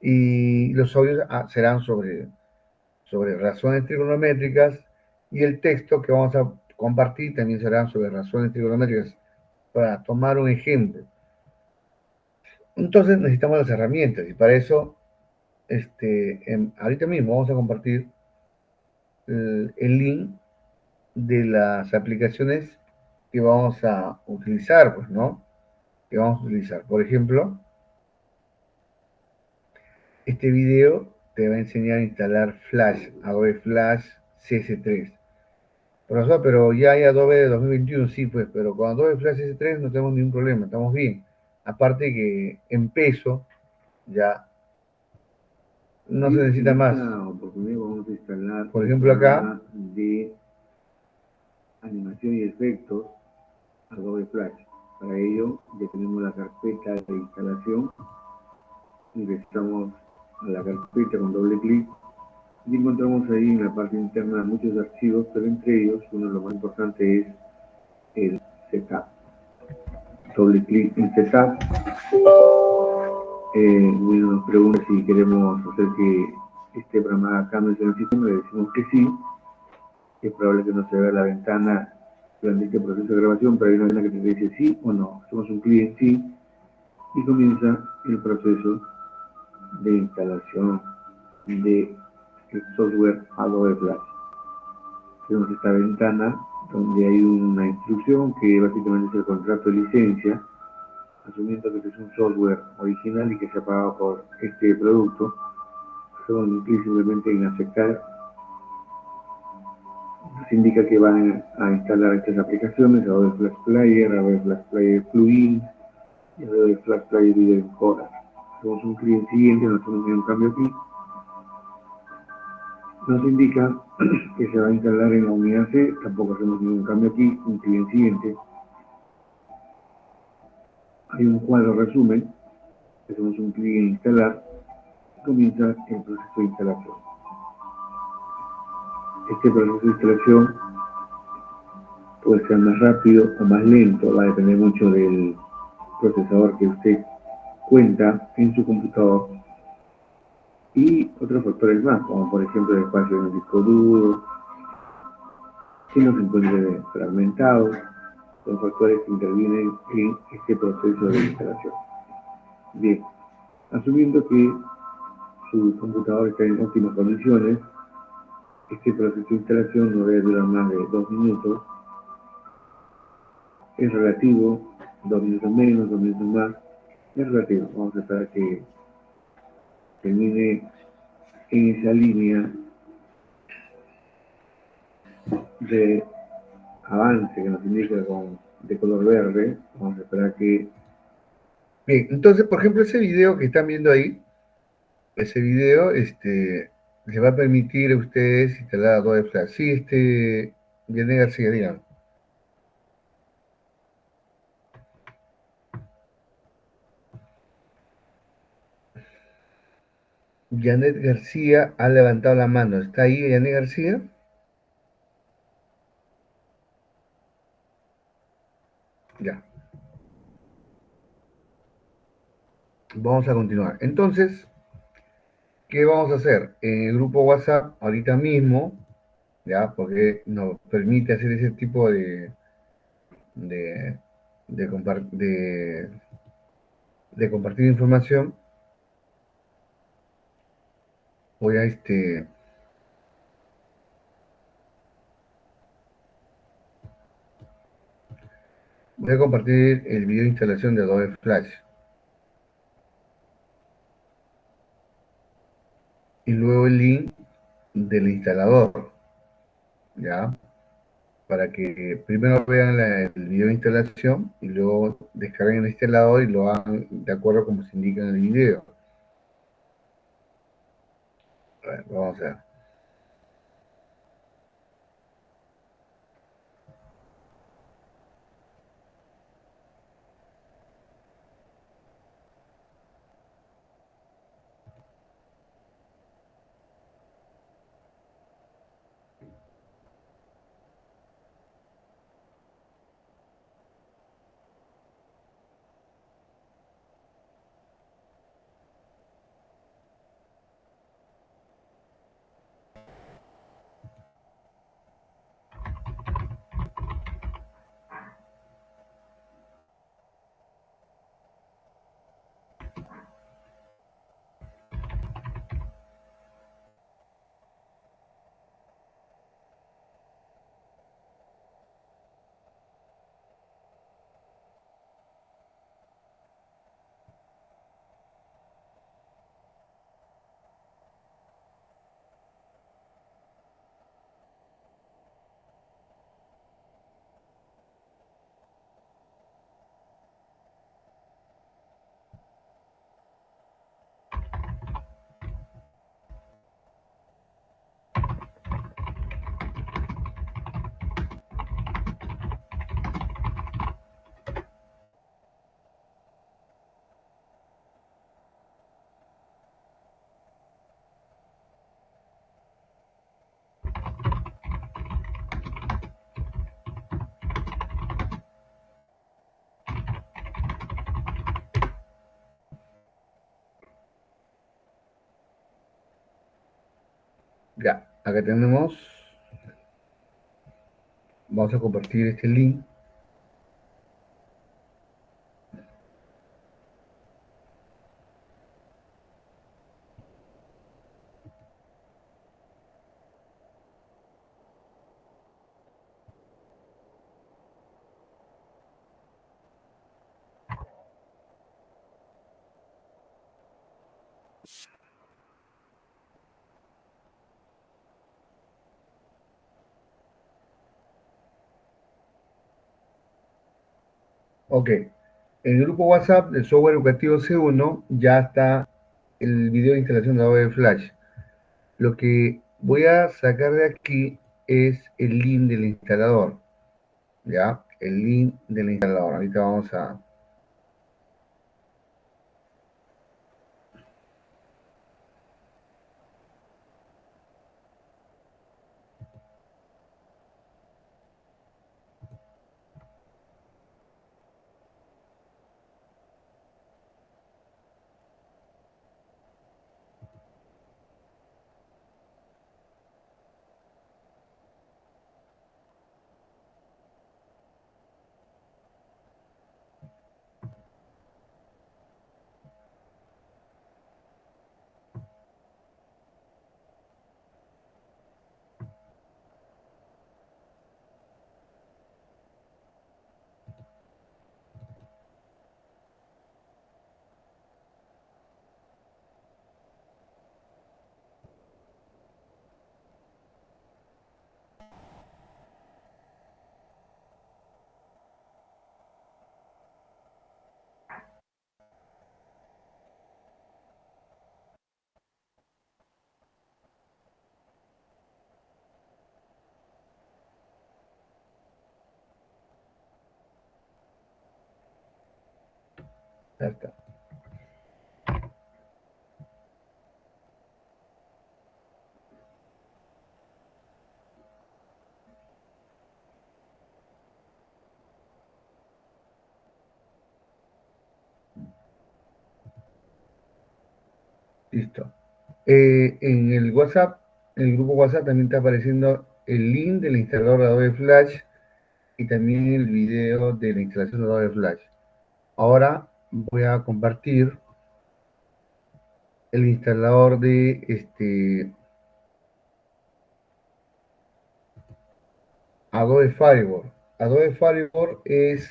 y los audios serán sobre razones trigonométricas, y el texto que vamos a compartir también serán sobre razones trigonométricas, para tomar un ejemplo. Entonces necesitamos las herramientas, y para eso, ahorita mismo vamos a compartir el link de las aplicaciones que vamos a utilizar, pues, ¿no? Que vamos a utilizar. Por ejemplo, este video te va a enseñar a instalar Flash, Adobe Flash CS3. Profesor, pero ya hay Adobe de 2021, sí, pues, pero con Adobe Flash CS3 no tenemos ningún problema, estamos bien. Aparte que en peso ya no se necesita más. Vamos a instalar, por ejemplo, acá de animación y efectos Adobe Flash. Para ello ya tenemos la carpeta de instalación. Ingresamos a la carpeta con doble clic y encontramos ahí en la parte interna muchos archivos, pero entre ellos uno de los más importantes es el setup. Doble clic en setup. Bueno, nos pregunta si queremos hacer que este programa haga cambios en el sistema, le decimos que sí. Es probable que no se vea la ventana durante este proceso de grabación, pero hay una ventana que te dice sí o no. Hacemos un clic en sí y comienza el proceso de instalación de el software Adobe Flash. Tenemos esta ventana donde hay una instrucción que básicamente es el contrato de licencia, asumiendo que este es un software original y que se ha pagado por este producto. Hacemos un clic simplemente en aceptar. Nos indica que van a instalar estas aplicaciones: Adobe Flash Player, Adobe Flash Player Plugin y Adobe Flash Player Video Encoder. Hacemos un clic en siguiente, no hacemos ningún cambio aquí. Nos indica que se va a instalar en la unidad C, tampoco hacemos ningún cambio aquí, un clic en siguiente. Hay un cuadro resumen, hacemos un clic en instalar y comienza el proceso de instalación. Este proceso de instalación puede ser más rápido o más lento, va a depender mucho del procesador que usted cuenta en su computador y otros factores más, como por ejemplo el espacio en el disco duro, que no se encuentre fragmentado, son factores que intervienen en este proceso de instalación. Bien, Asumiendo que su computador está en óptimas condiciones, este proceso de instalación no debe durar más de 2 minutos. Es relativo, 2 minutos menos, 2 minutos más, es relativo. Vamos a esperar que termine en esa línea de avance que nos indica de color verde. Vamos a esperar que... Bien, entonces, por ejemplo, ese video que están viendo ahí, ese video, les va a permitir a ustedes instalar Adobe Flash. Sí, Yané García, digan. Janet García ha levantado la mano. ¿Está ahí Janet García? Ya. Vamos a continuar. Entonces, ¿qué vamos a hacer? En el grupo WhatsApp, ahorita mismo, ya, porque nos permite hacer ese tipo de, de compartir información, voy a voy a compartir el video de instalación de Adobe Flash. Y luego el link del instalador, ¿ya? Para que primero vean el video de instalación y luego descarguen el instalador y lo hagan de acuerdo como se indica en el video. A ver, vamos a ver. Ya, acá tenemos, vamos a compartir este link. Ok, en el grupo WhatsApp del software educativo C1 ya está el video de instalación de Adobe Flash. Lo que voy a sacar de aquí es el link del instalador, ¿ya? El link del instalador. Ahorita vamos a... Ya está. Listo. En el WhatsApp, en el grupo WhatsApp también está apareciendo el link del instalador de Adobe Flash y también el video de la instalación de Adobe Flash. Ahora voy a compartir el instalador de Adobe Firewall. Adobe Firewall es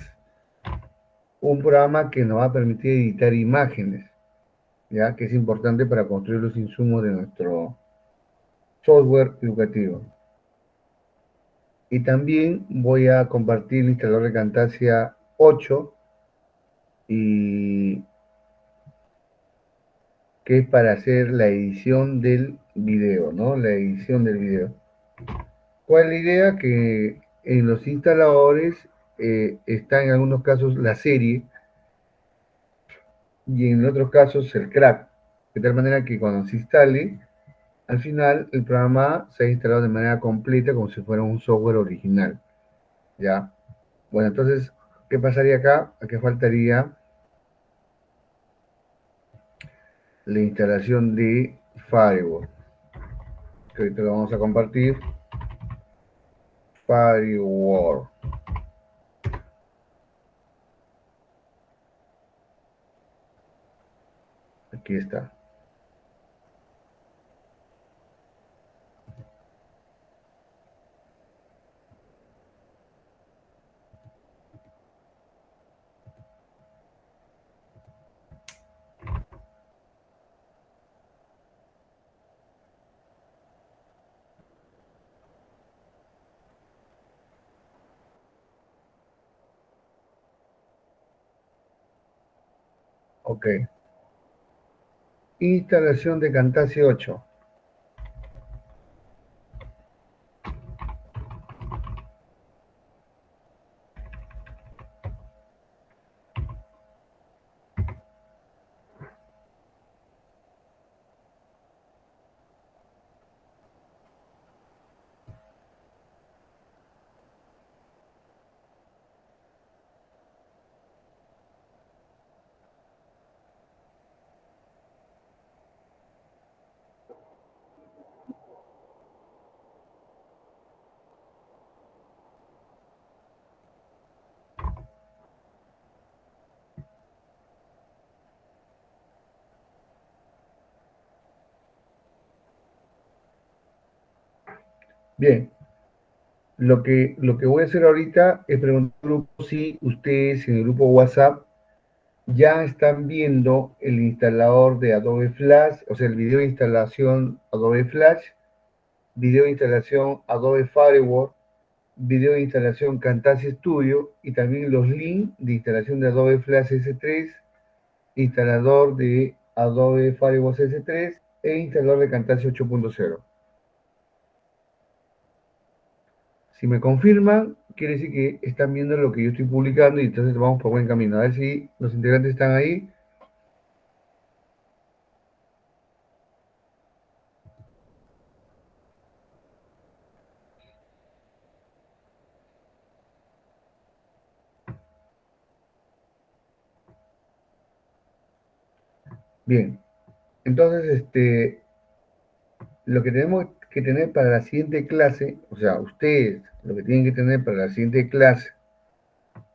un programa que nos va a permitir editar imágenes, ya que es importante para construir los insumos de nuestro software educativo. Y también voy a compartir el instalador de Camtasia 8 y que es para hacer la edición del video, ¿no? La edición del video. ¿Cuál es la idea? Que en los instaladores está en algunos casos la serie y en otros casos el crack, de tal manera que cuando se instale, al final el programa se ha instalado de manera completa como si fuera un software original, ¿ya? Bueno, entonces, ¿qué pasaría acá? Aquí faltaría la instalación de Firewall, que ahorita lo vamos a compartir. Firewall. Aquí está. Ok. Instalación de Camtasia 8. Bien, lo que voy a hacer ahorita es preguntar al grupo si ustedes en el grupo WhatsApp ya están viendo el instalador de Adobe Flash, o sea, el video de instalación Adobe Flash, video de instalación Adobe Firewall, video de instalación Camtasia Studio y también los links de instalación de Adobe Flash S3, instalador de Adobe Firewall S3 e instalador de Camtasia 8.0. Si me confirman, quiere decir que están viendo lo que yo estoy publicando y entonces vamos por buen camino. A ver si los integrantes están ahí. Bien, entonces lo que tenemos que tener para la siguiente clase, o sea, ustedes lo que tienen que tener para la siguiente clase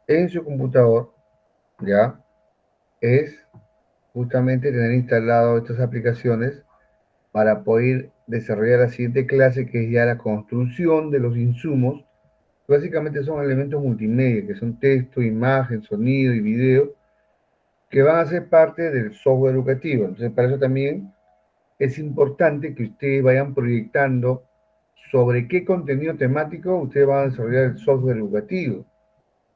en su computador, ya, es justamente tener instalado estas aplicaciones para poder desarrollar la siguiente clase, que es ya la construcción de los insumos. Básicamente son elementos multimedia, que son texto, imagen, sonido y video, que van a ser parte del software educativo. Entonces, para eso también es importante que ustedes vayan proyectando sobre qué contenido temático ustedes van a desarrollar el software educativo.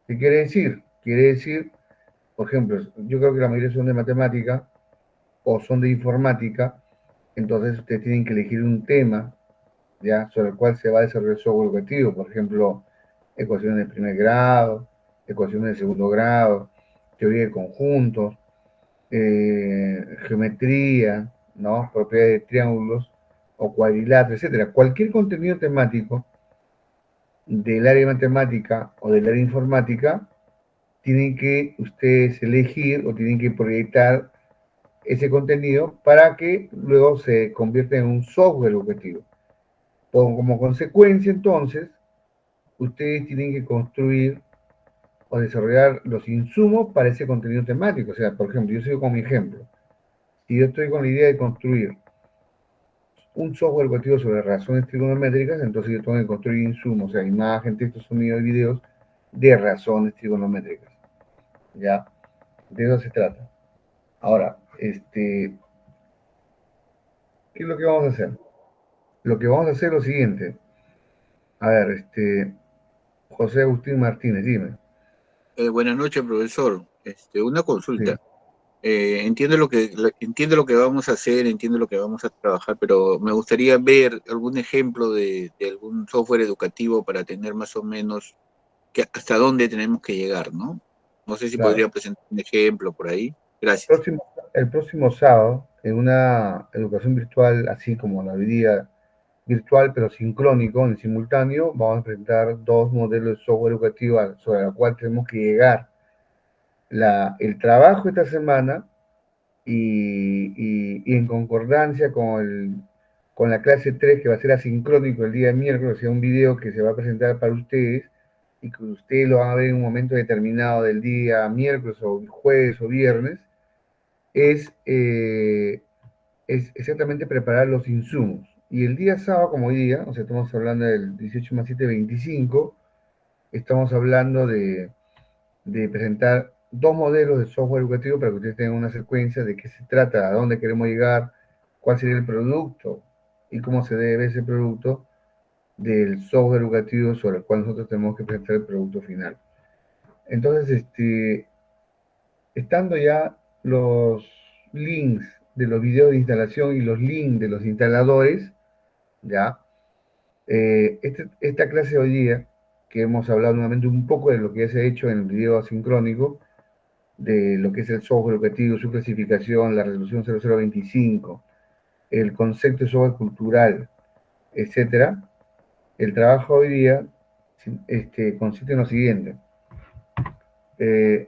¿Qué quiere decir? Quiere decir, por ejemplo, yo creo que la mayoría son de matemática o son de informática, entonces ustedes tienen que elegir un tema, ¿ya?, sobre el cual se va a desarrollar el software educativo. Por ejemplo, ecuaciones de primer grado, ecuaciones de segundo grado, teoría de conjuntos. geometría, ¿no? Propiedades de triángulos o cuadriláteros, etcétera. Cualquier contenido temático del área de matemática o del área informática, tienen que ustedes elegir o tienen que proyectar ese contenido para que luego se convierta en un software educativo. Como consecuencia, entonces, ustedes tienen que construir o desarrollar los insumos para ese contenido temático. O sea, por ejemplo, yo sigo con mi ejemplo. Si yo estoy con la idea de construir un software educativo sobre razones trigonométricas, entonces yo tengo que construir insumos, o sea, imagen, texto, sonido y videos de razones trigonométricas. ¿Ya? De eso se trata. Ahora, ¿qué es lo que vamos a hacer? Lo que vamos a hacer es lo siguiente. A ver, José Agustín Martínez, dime. Buenas noches, profesor. Una Sí, consulta. Entiendo lo que vamos a hacer, entiendo lo que vamos a trabajar, pero me gustaría ver algún ejemplo de algún software educativo para tener más o menos hasta dónde tenemos que llegar, ¿no? No sé si claro. podría presentar un ejemplo por ahí. Gracias. El próximo sábado, en una educación virtual, así como la vida virtual, pero sincrónico, en simultáneo, vamos a presentar dos modelos de software educativo sobre el cual tenemos que llegar. El trabajo esta semana y en concordancia con la clase 3 que va a ser asincrónico el día miércoles, o sea, un video que se va a presentar para ustedes y que ustedes lo van a ver en un momento determinado del día miércoles o jueves o viernes, es exactamente preparar los insumos. Y el día sábado, como hoy día, o sea, estamos hablando del 18 más 7, 25, estamos hablando de presentar dos modelos de software educativo para que ustedes tengan una secuencia de qué se trata, a dónde queremos llegar, cuál sería el producto y cómo se debe ese producto del software educativo sobre el cual nosotros tenemos que presentar el producto final. Entonces, estando ya los links de los videos de instalación y los links de los instaladores, ya, esta clase de hoy día, que hemos hablado nuevamente un poco de lo que ya se ha hecho en el video asincrónico, de lo que es el software educativo, su clasificación, la resolución 0025, el concepto de software cultural, etcétera. El trabajo hoy día consiste en lo siguiente. Eh,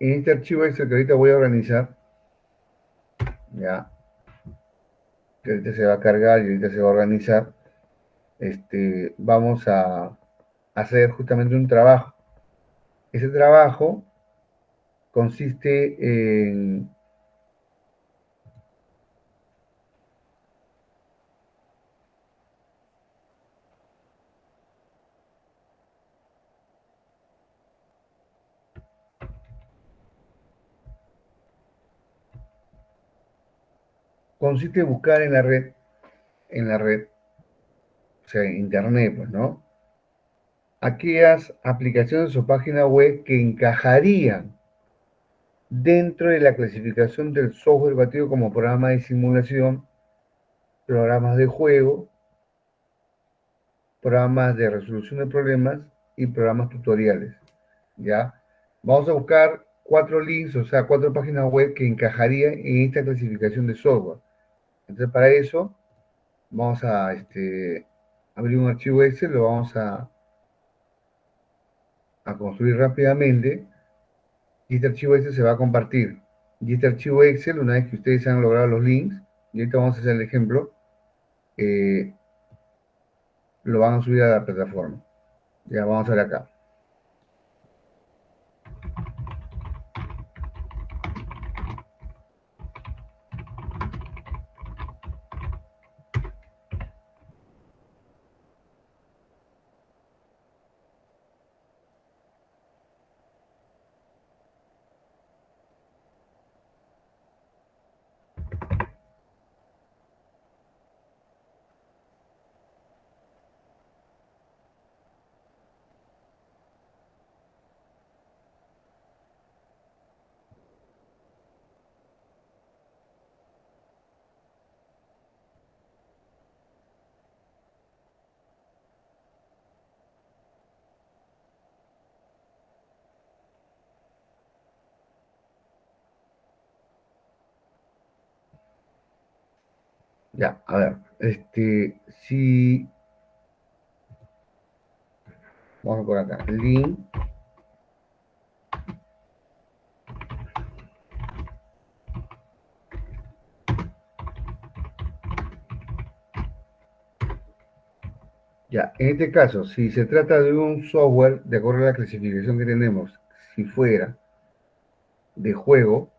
en este archivo Excel que ahorita voy a organizar, ya, que ahorita se va a cargar y ahorita se va a organizar, vamos a hacer justamente un trabajo. Ese trabajo consiste consiste en buscar en la red, o sea, en internet, pues, ¿no? Aquellas aplicaciones o páginas web que encajarían dentro de la clasificación del software educativo como programa de simulación, programas de juego, programas de resolución de problemas y programas tutoriales, ¿ya? Vamos a buscar 4 links, o sea, 4 páginas web que encajarían en esta clasificación de software. Entonces, para eso, vamos a abrir un archivo Excel, lo vamos a construir rápidamente y este archivo Excel se va a compartir. Y este archivo Excel, una vez que ustedes han logrado los links, y ahorita vamos a hacer el ejemplo, eh, lo van a subir a la plataforma. Ya vamos a ver acá. Ya, a ver, si, vamos por acá, link, ya, en este caso, si se trata de un software, de acuerdo a la clasificación que tenemos, si fuera de juego,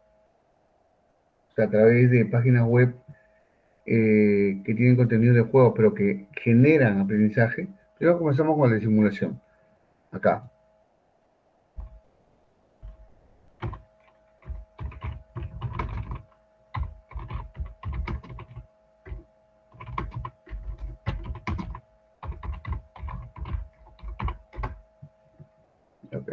o sea, a través de páginas web que tienen contenido de juego, pero que generan aprendizaje, primero comenzamos con la de simulación, acá. Ok.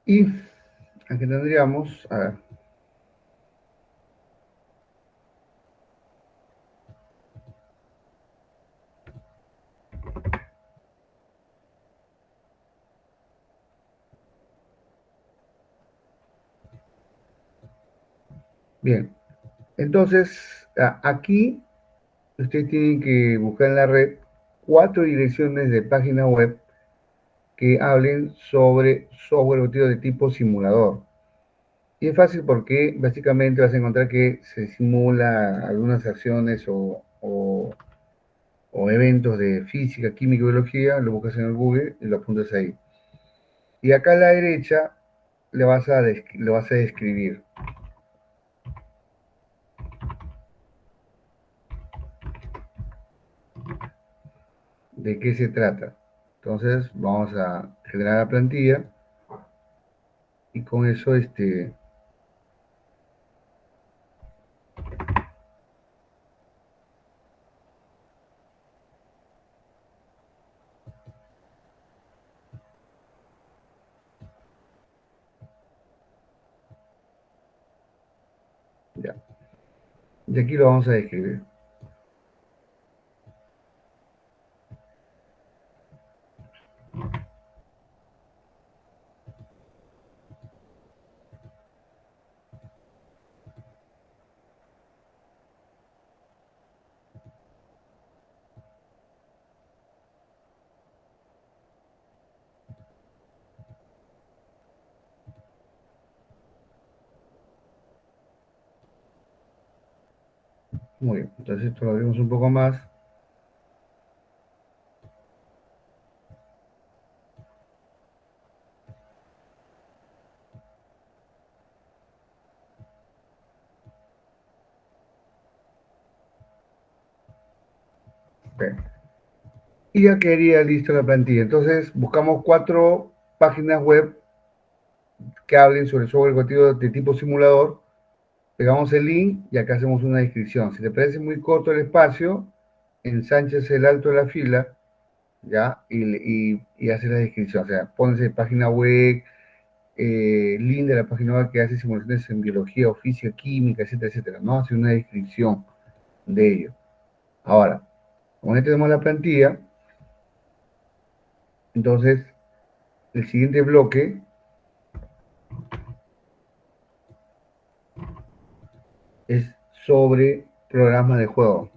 Y aquí tendríamos, a ver, bien, entonces aquí ustedes tienen que buscar en la red 4 direcciones de página web que hablen sobre software operativo de tipo simulador. Y es fácil porque básicamente vas a encontrar que se simula algunas acciones o eventos de física, química y biología, lo buscas en el Google y lo apuntas ahí. Y acá a la derecha lo vas a describir. ¿De qué se trata? Entonces vamos a generar la plantilla y con eso ya. Y aquí lo vamos a describir. Muy bien, entonces esto lo abrimos un poco más. Ok. Y ya quedaría lista la plantilla. Entonces buscamos 4 páginas web que hablen sobre software educativo de tipo simulador. Pegamos el link y acá hacemos una descripción. Si te parece muy corto el espacio, ensanchas el alto de la fila, ¿ya? Y haces la descripción. O sea, pones página web, link de la página web que hace simulaciones en biología o física, química, etcétera, etcétera, ¿no? Hace una descripción de ello. Ahora, como ya tenemos la plantilla, entonces el siguiente bloque es sobre programas de juego.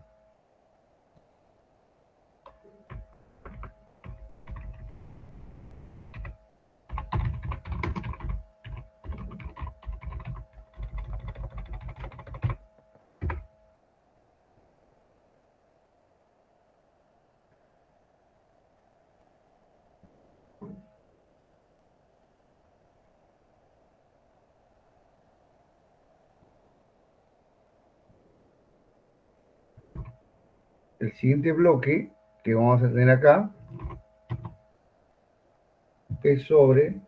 El siguiente bloque que vamos a tener acá es sobre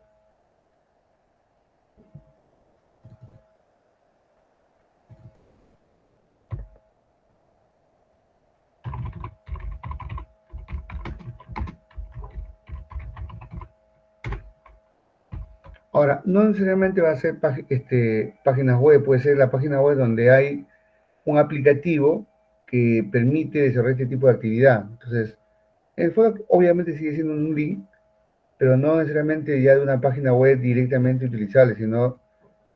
ahora, no necesariamente va a ser páginas web, puede ser la página web donde hay un aplicativo que permite desarrollar este tipo de actividad. Entonces, el juego obviamente sigue siendo un link, pero no necesariamente ya de una página web directamente utilizable, sino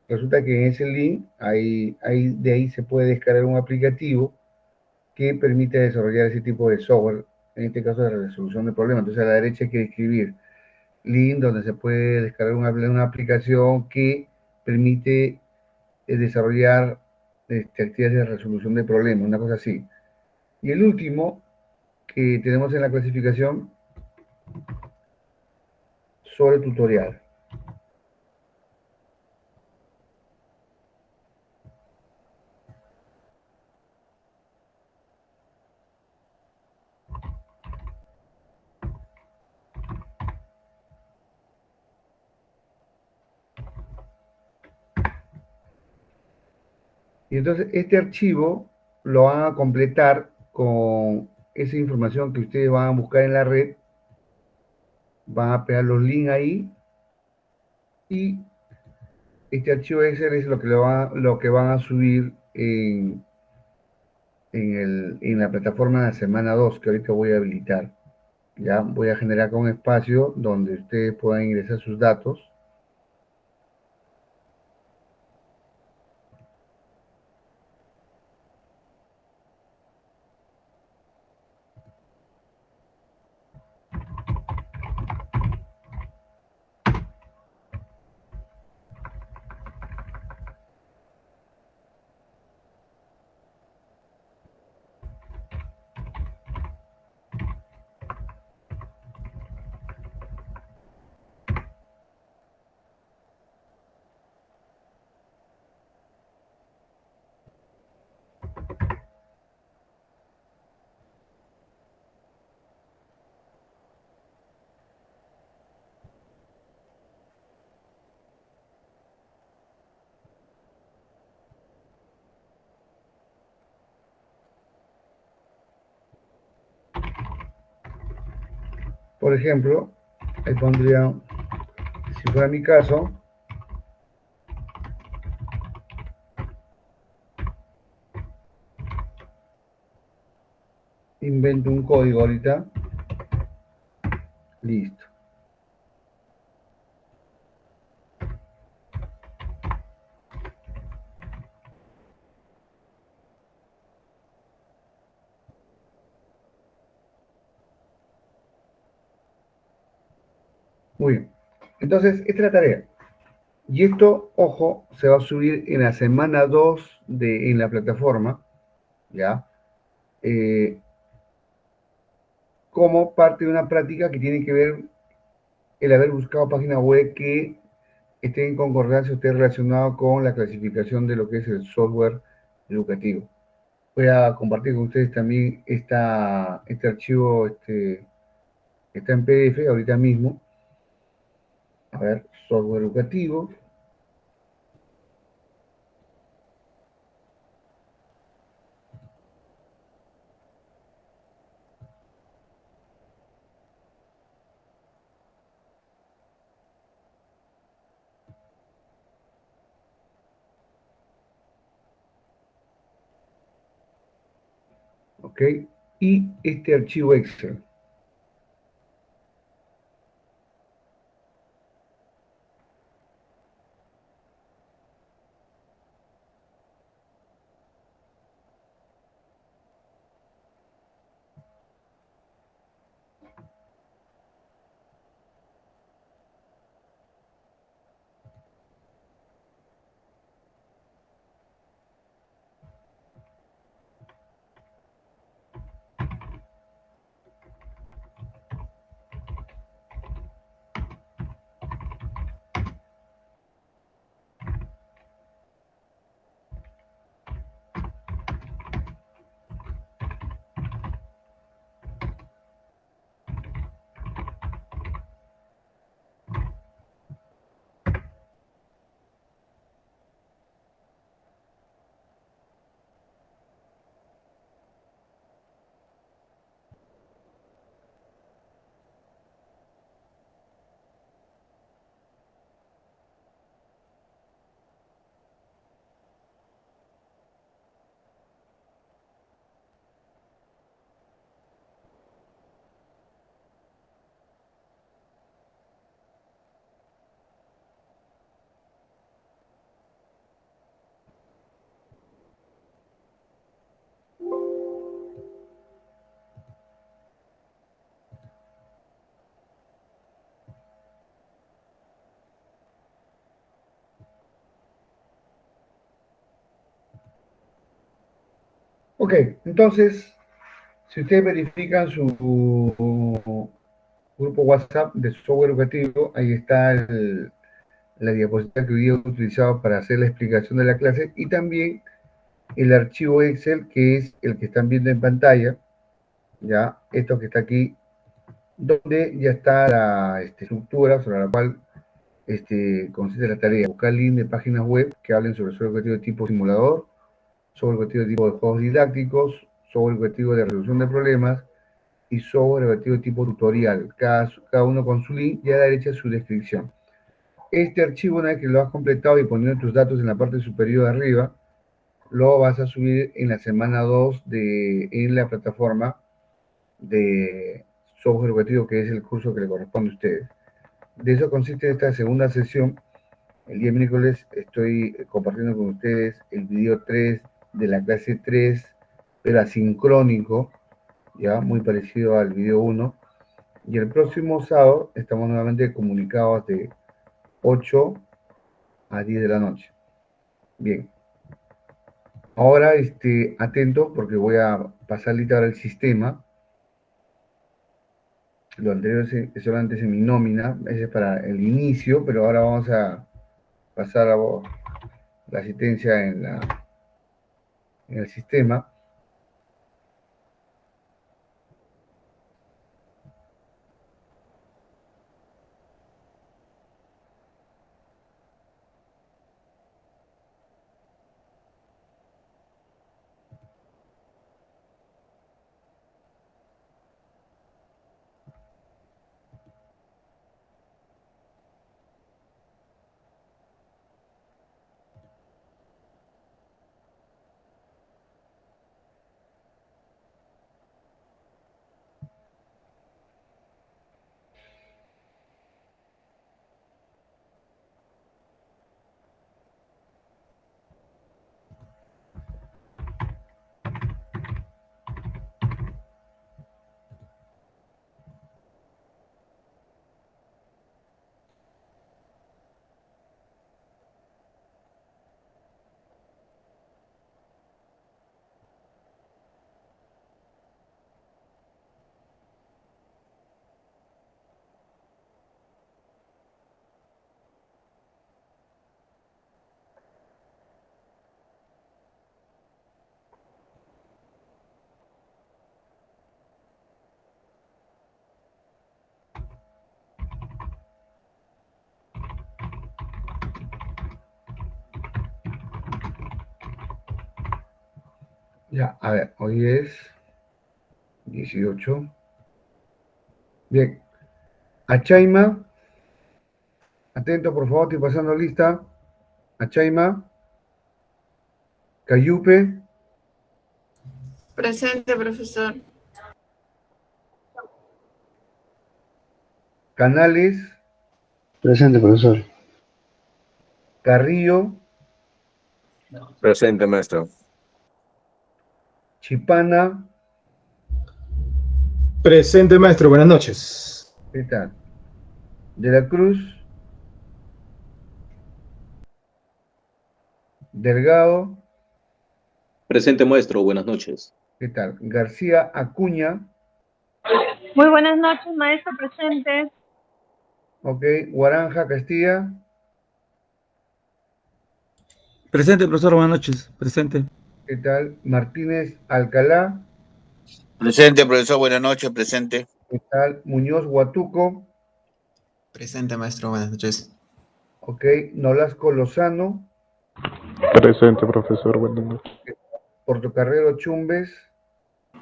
resulta que en ese link, de ahí se puede descargar un aplicativo que permite desarrollar ese tipo de software, en este caso de resolución de problemas. Entonces a la derecha hay que escribir link donde se puede descargar una aplicación que permite desarrollar actividades de resolución de problemas, una cosa así. Y el último que tenemos en la clasificación sobre tutorial. Y entonces este archivo lo van a completar con esa información que ustedes van a buscar en la red, van a pegar los links ahí y este archivo Excel es lo que van a subir en la plataforma de la semana 2 que ahorita voy a habilitar. Ya voy a generar acá un espacio donde ustedes puedan ingresar sus datos. Por ejemplo, ahí pondría, si fuera mi caso, invento un código ahorita. Listo. Muy bien. Entonces, esta es la tarea. Y esto, ojo, se va a subir en la semana 2 en la plataforma. ¿ya? Eh, como parte de una práctica que tiene que ver el haber buscado páginas web que estén en concordancia o esté relacionado con la clasificación de lo que es el software educativo. Voy a compartir con ustedes también este archivo, está en PDF ahorita mismo. A ver, software educativo. ¿Ok? Y este archivo Excel. Ok, entonces, si ustedes verifican su grupo WhatsApp de software educativo, ahí está la diapositiva que hoy día he utilizado para hacer la explicación de la clase y también el archivo Excel, que es el que están viendo en pantalla, ya, esto que está aquí, donde ya está la estructura sobre la cual consiste la tarea, buscar links de páginas web que hablen sobre software educativo de tipo simulador, software educativo de tipo de juegos didácticos, software educativo de resolución de problemas y software educativo de tipo tutorial, cada uno con su link y a la derecha su descripción. Este archivo, una vez que lo has completado y poniendo tus datos en la parte superior de arriba, lo vas a subir en la semana 2 en la plataforma de software educativo, que es el curso que le corresponde a ustedes. De eso consiste esta segunda sesión. El día miércoles estoy compartiendo con ustedes el video 3 de la clase 3, pero asincrónico, ya muy parecido al video 1. Y el próximo sábado estamos nuevamente comunicados de 8 a 10 de la noche. Bien. Ahora, atento porque voy a pasar ahora el sistema. Lo anterior es solamente es en mi nómina, ese es para el inicio, pero ahora vamos a pasar a la asistencia en el sistema. Ya, a ver, hoy es 18. Bien. Achaima, atento por favor, estoy pasando lista. Achaima, Cayupe, Presente, profesor. Canales, Presente, profesor. Carrillo, Presente, maestro. Chipana, Presente, maestro. Buenas noches. ¿qué tal? De la Cruz, Delgado, Presente, maestro. Buenas noches. ¿qué tal? García Acuña, Muy buenas noches, maestro presente. ok, Guaranja Castilla, Presente, profesor, buenas noches. Presente. ¿qué tal? Martínez Alcalá, Presente, profesor, buenas noches, presente. ¿qué tal? Muñoz Huatuco, Presente, maestro. Buenas noches. ok, Nolasco Lozano, Presente, profesor. Buenas noches. Portocarrero Chumbes,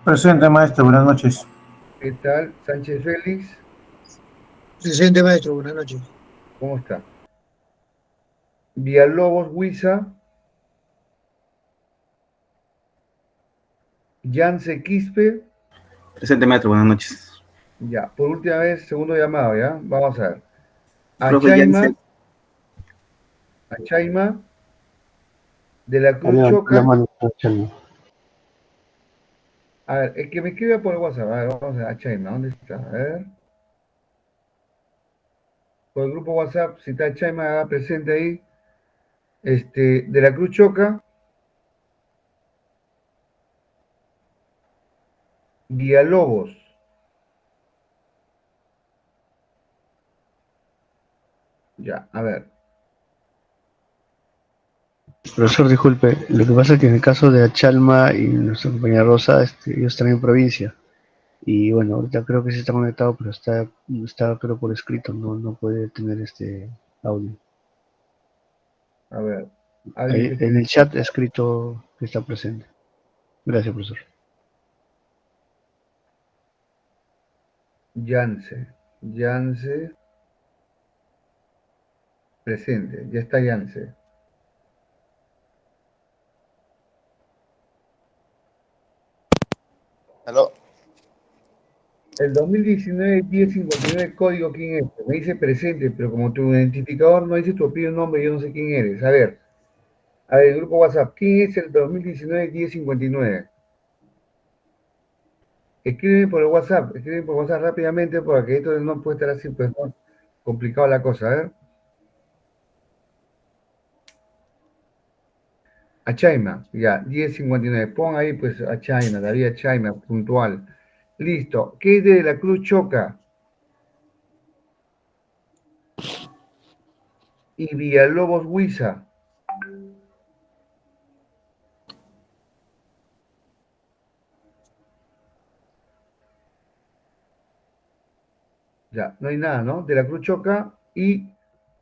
Presente, maestro. Buenas noches. ¿qué tal? Sánchez Félix, Presente, maestro, buenas noches. ¿cómo está? Villalobos Huiza, Yance Quispe, Presente, maestro. Buenas noches. ya, por última vez, segundo llamado, ¿ya? Vamos a ver. Profe Jansen. Achaima, De la Cruz Choca. A ver, el que me escriba por WhatsApp, a ver, vamos a ver, Achaima, ¿dónde está? A ver. Por el grupo WhatsApp, si está Achaima, haga presente ahí. De la Cruz Choca, Villalobos. Ya, a ver. Profesor, disculpe, lo que pasa es que en el caso de Achalma y nuestra compañera Rosa, ellos están en provincia. Y bueno, ahorita creo que sí está conectado, pero está creo por escrito, no puede tener este audio. A ver. Ahí, en el chat ha escrito que está presente. Gracias, profesor. Yance. Presente, ya está Yance. Aló. El 2019-1059 código, ¿quién es? Me dice presente, pero como tu identificador no dice tu apellido y nombre, yo no sé quién eres. A ver, el grupo WhatsApp, ¿quién es el 2019-1059? Escríbeme por el WhatsApp rápidamente porque esto no puede estar así, pues no, complicado la cosa, a ver. Achaima, ya, 1059, pon ahí pues Achaima, David Achaima, puntual. Listo, ¿qué es de la Cruz Choca? Y Villalobos Huiza. Ya, no hay nada, ¿no? De la Cruz Choca y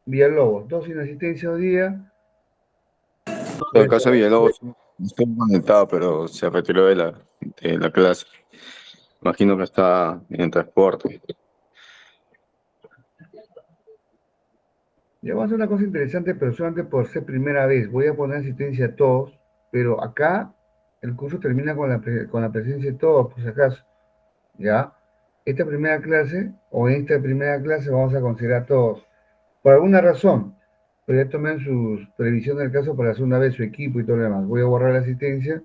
Villalobos, dos sin asistencia hoy día. En el caso de Villalobos, estoy conectado, pero se retiró de la clase. Imagino que está en transporte. Ya vamos a hacer una cosa interesante, pero solamente por ser primera vez. Voy a poner asistencia a todos, pero acá el curso termina con la presencia de todos, por si acaso. ¿Ya? Esta primera clase, o en esta primera clase vamos a considerar a todos. Por alguna razón, pero ya tomen sus previsiones del caso para la segunda vez, su equipo y todo lo demás. Voy a borrar la asistencia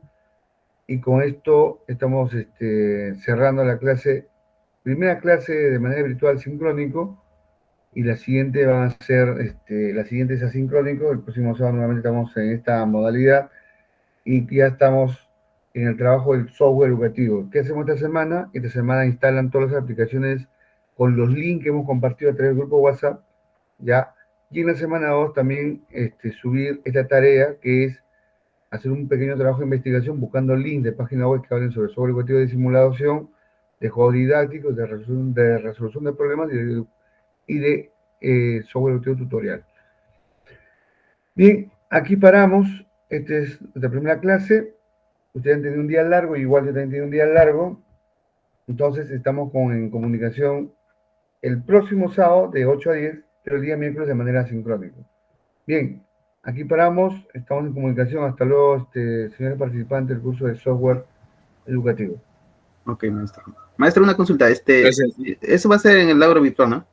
y con esto estamos cerrando la clase, primera clase de manera virtual sincrónico, y la siguiente va a ser, la siguiente es asincrónico. El próximo sábado nuevamente estamos en esta modalidad y ya estamos en el trabajo del software educativo. ¿Qué hacemos esta semana? Esta semana instalan todas las aplicaciones con los links que hemos compartido a través del grupo WhatsApp, ¿ya? Y en la semana 2 también subir esta tarea que es hacer un pequeño trabajo de investigación buscando links de páginas web que hablen sobre software educativo de simulación, de juegos didácticos, de resolución de problemas y de software educativo tutorial. Bien, aquí paramos. Esta es la primera clase. Ustedes han tenido un día largo, igual yo también tengo un día largo. Entonces estamos en comunicación el próximo sábado de 8 a 10, pero el día miércoles de manera sincrónica. Bien, aquí paramos, estamos en comunicación. Hasta luego, señores participantes del curso de software educativo. Ok, maestro. Maestro, una consulta. Gracias. Eso va a ser en el aula virtual, ¿no?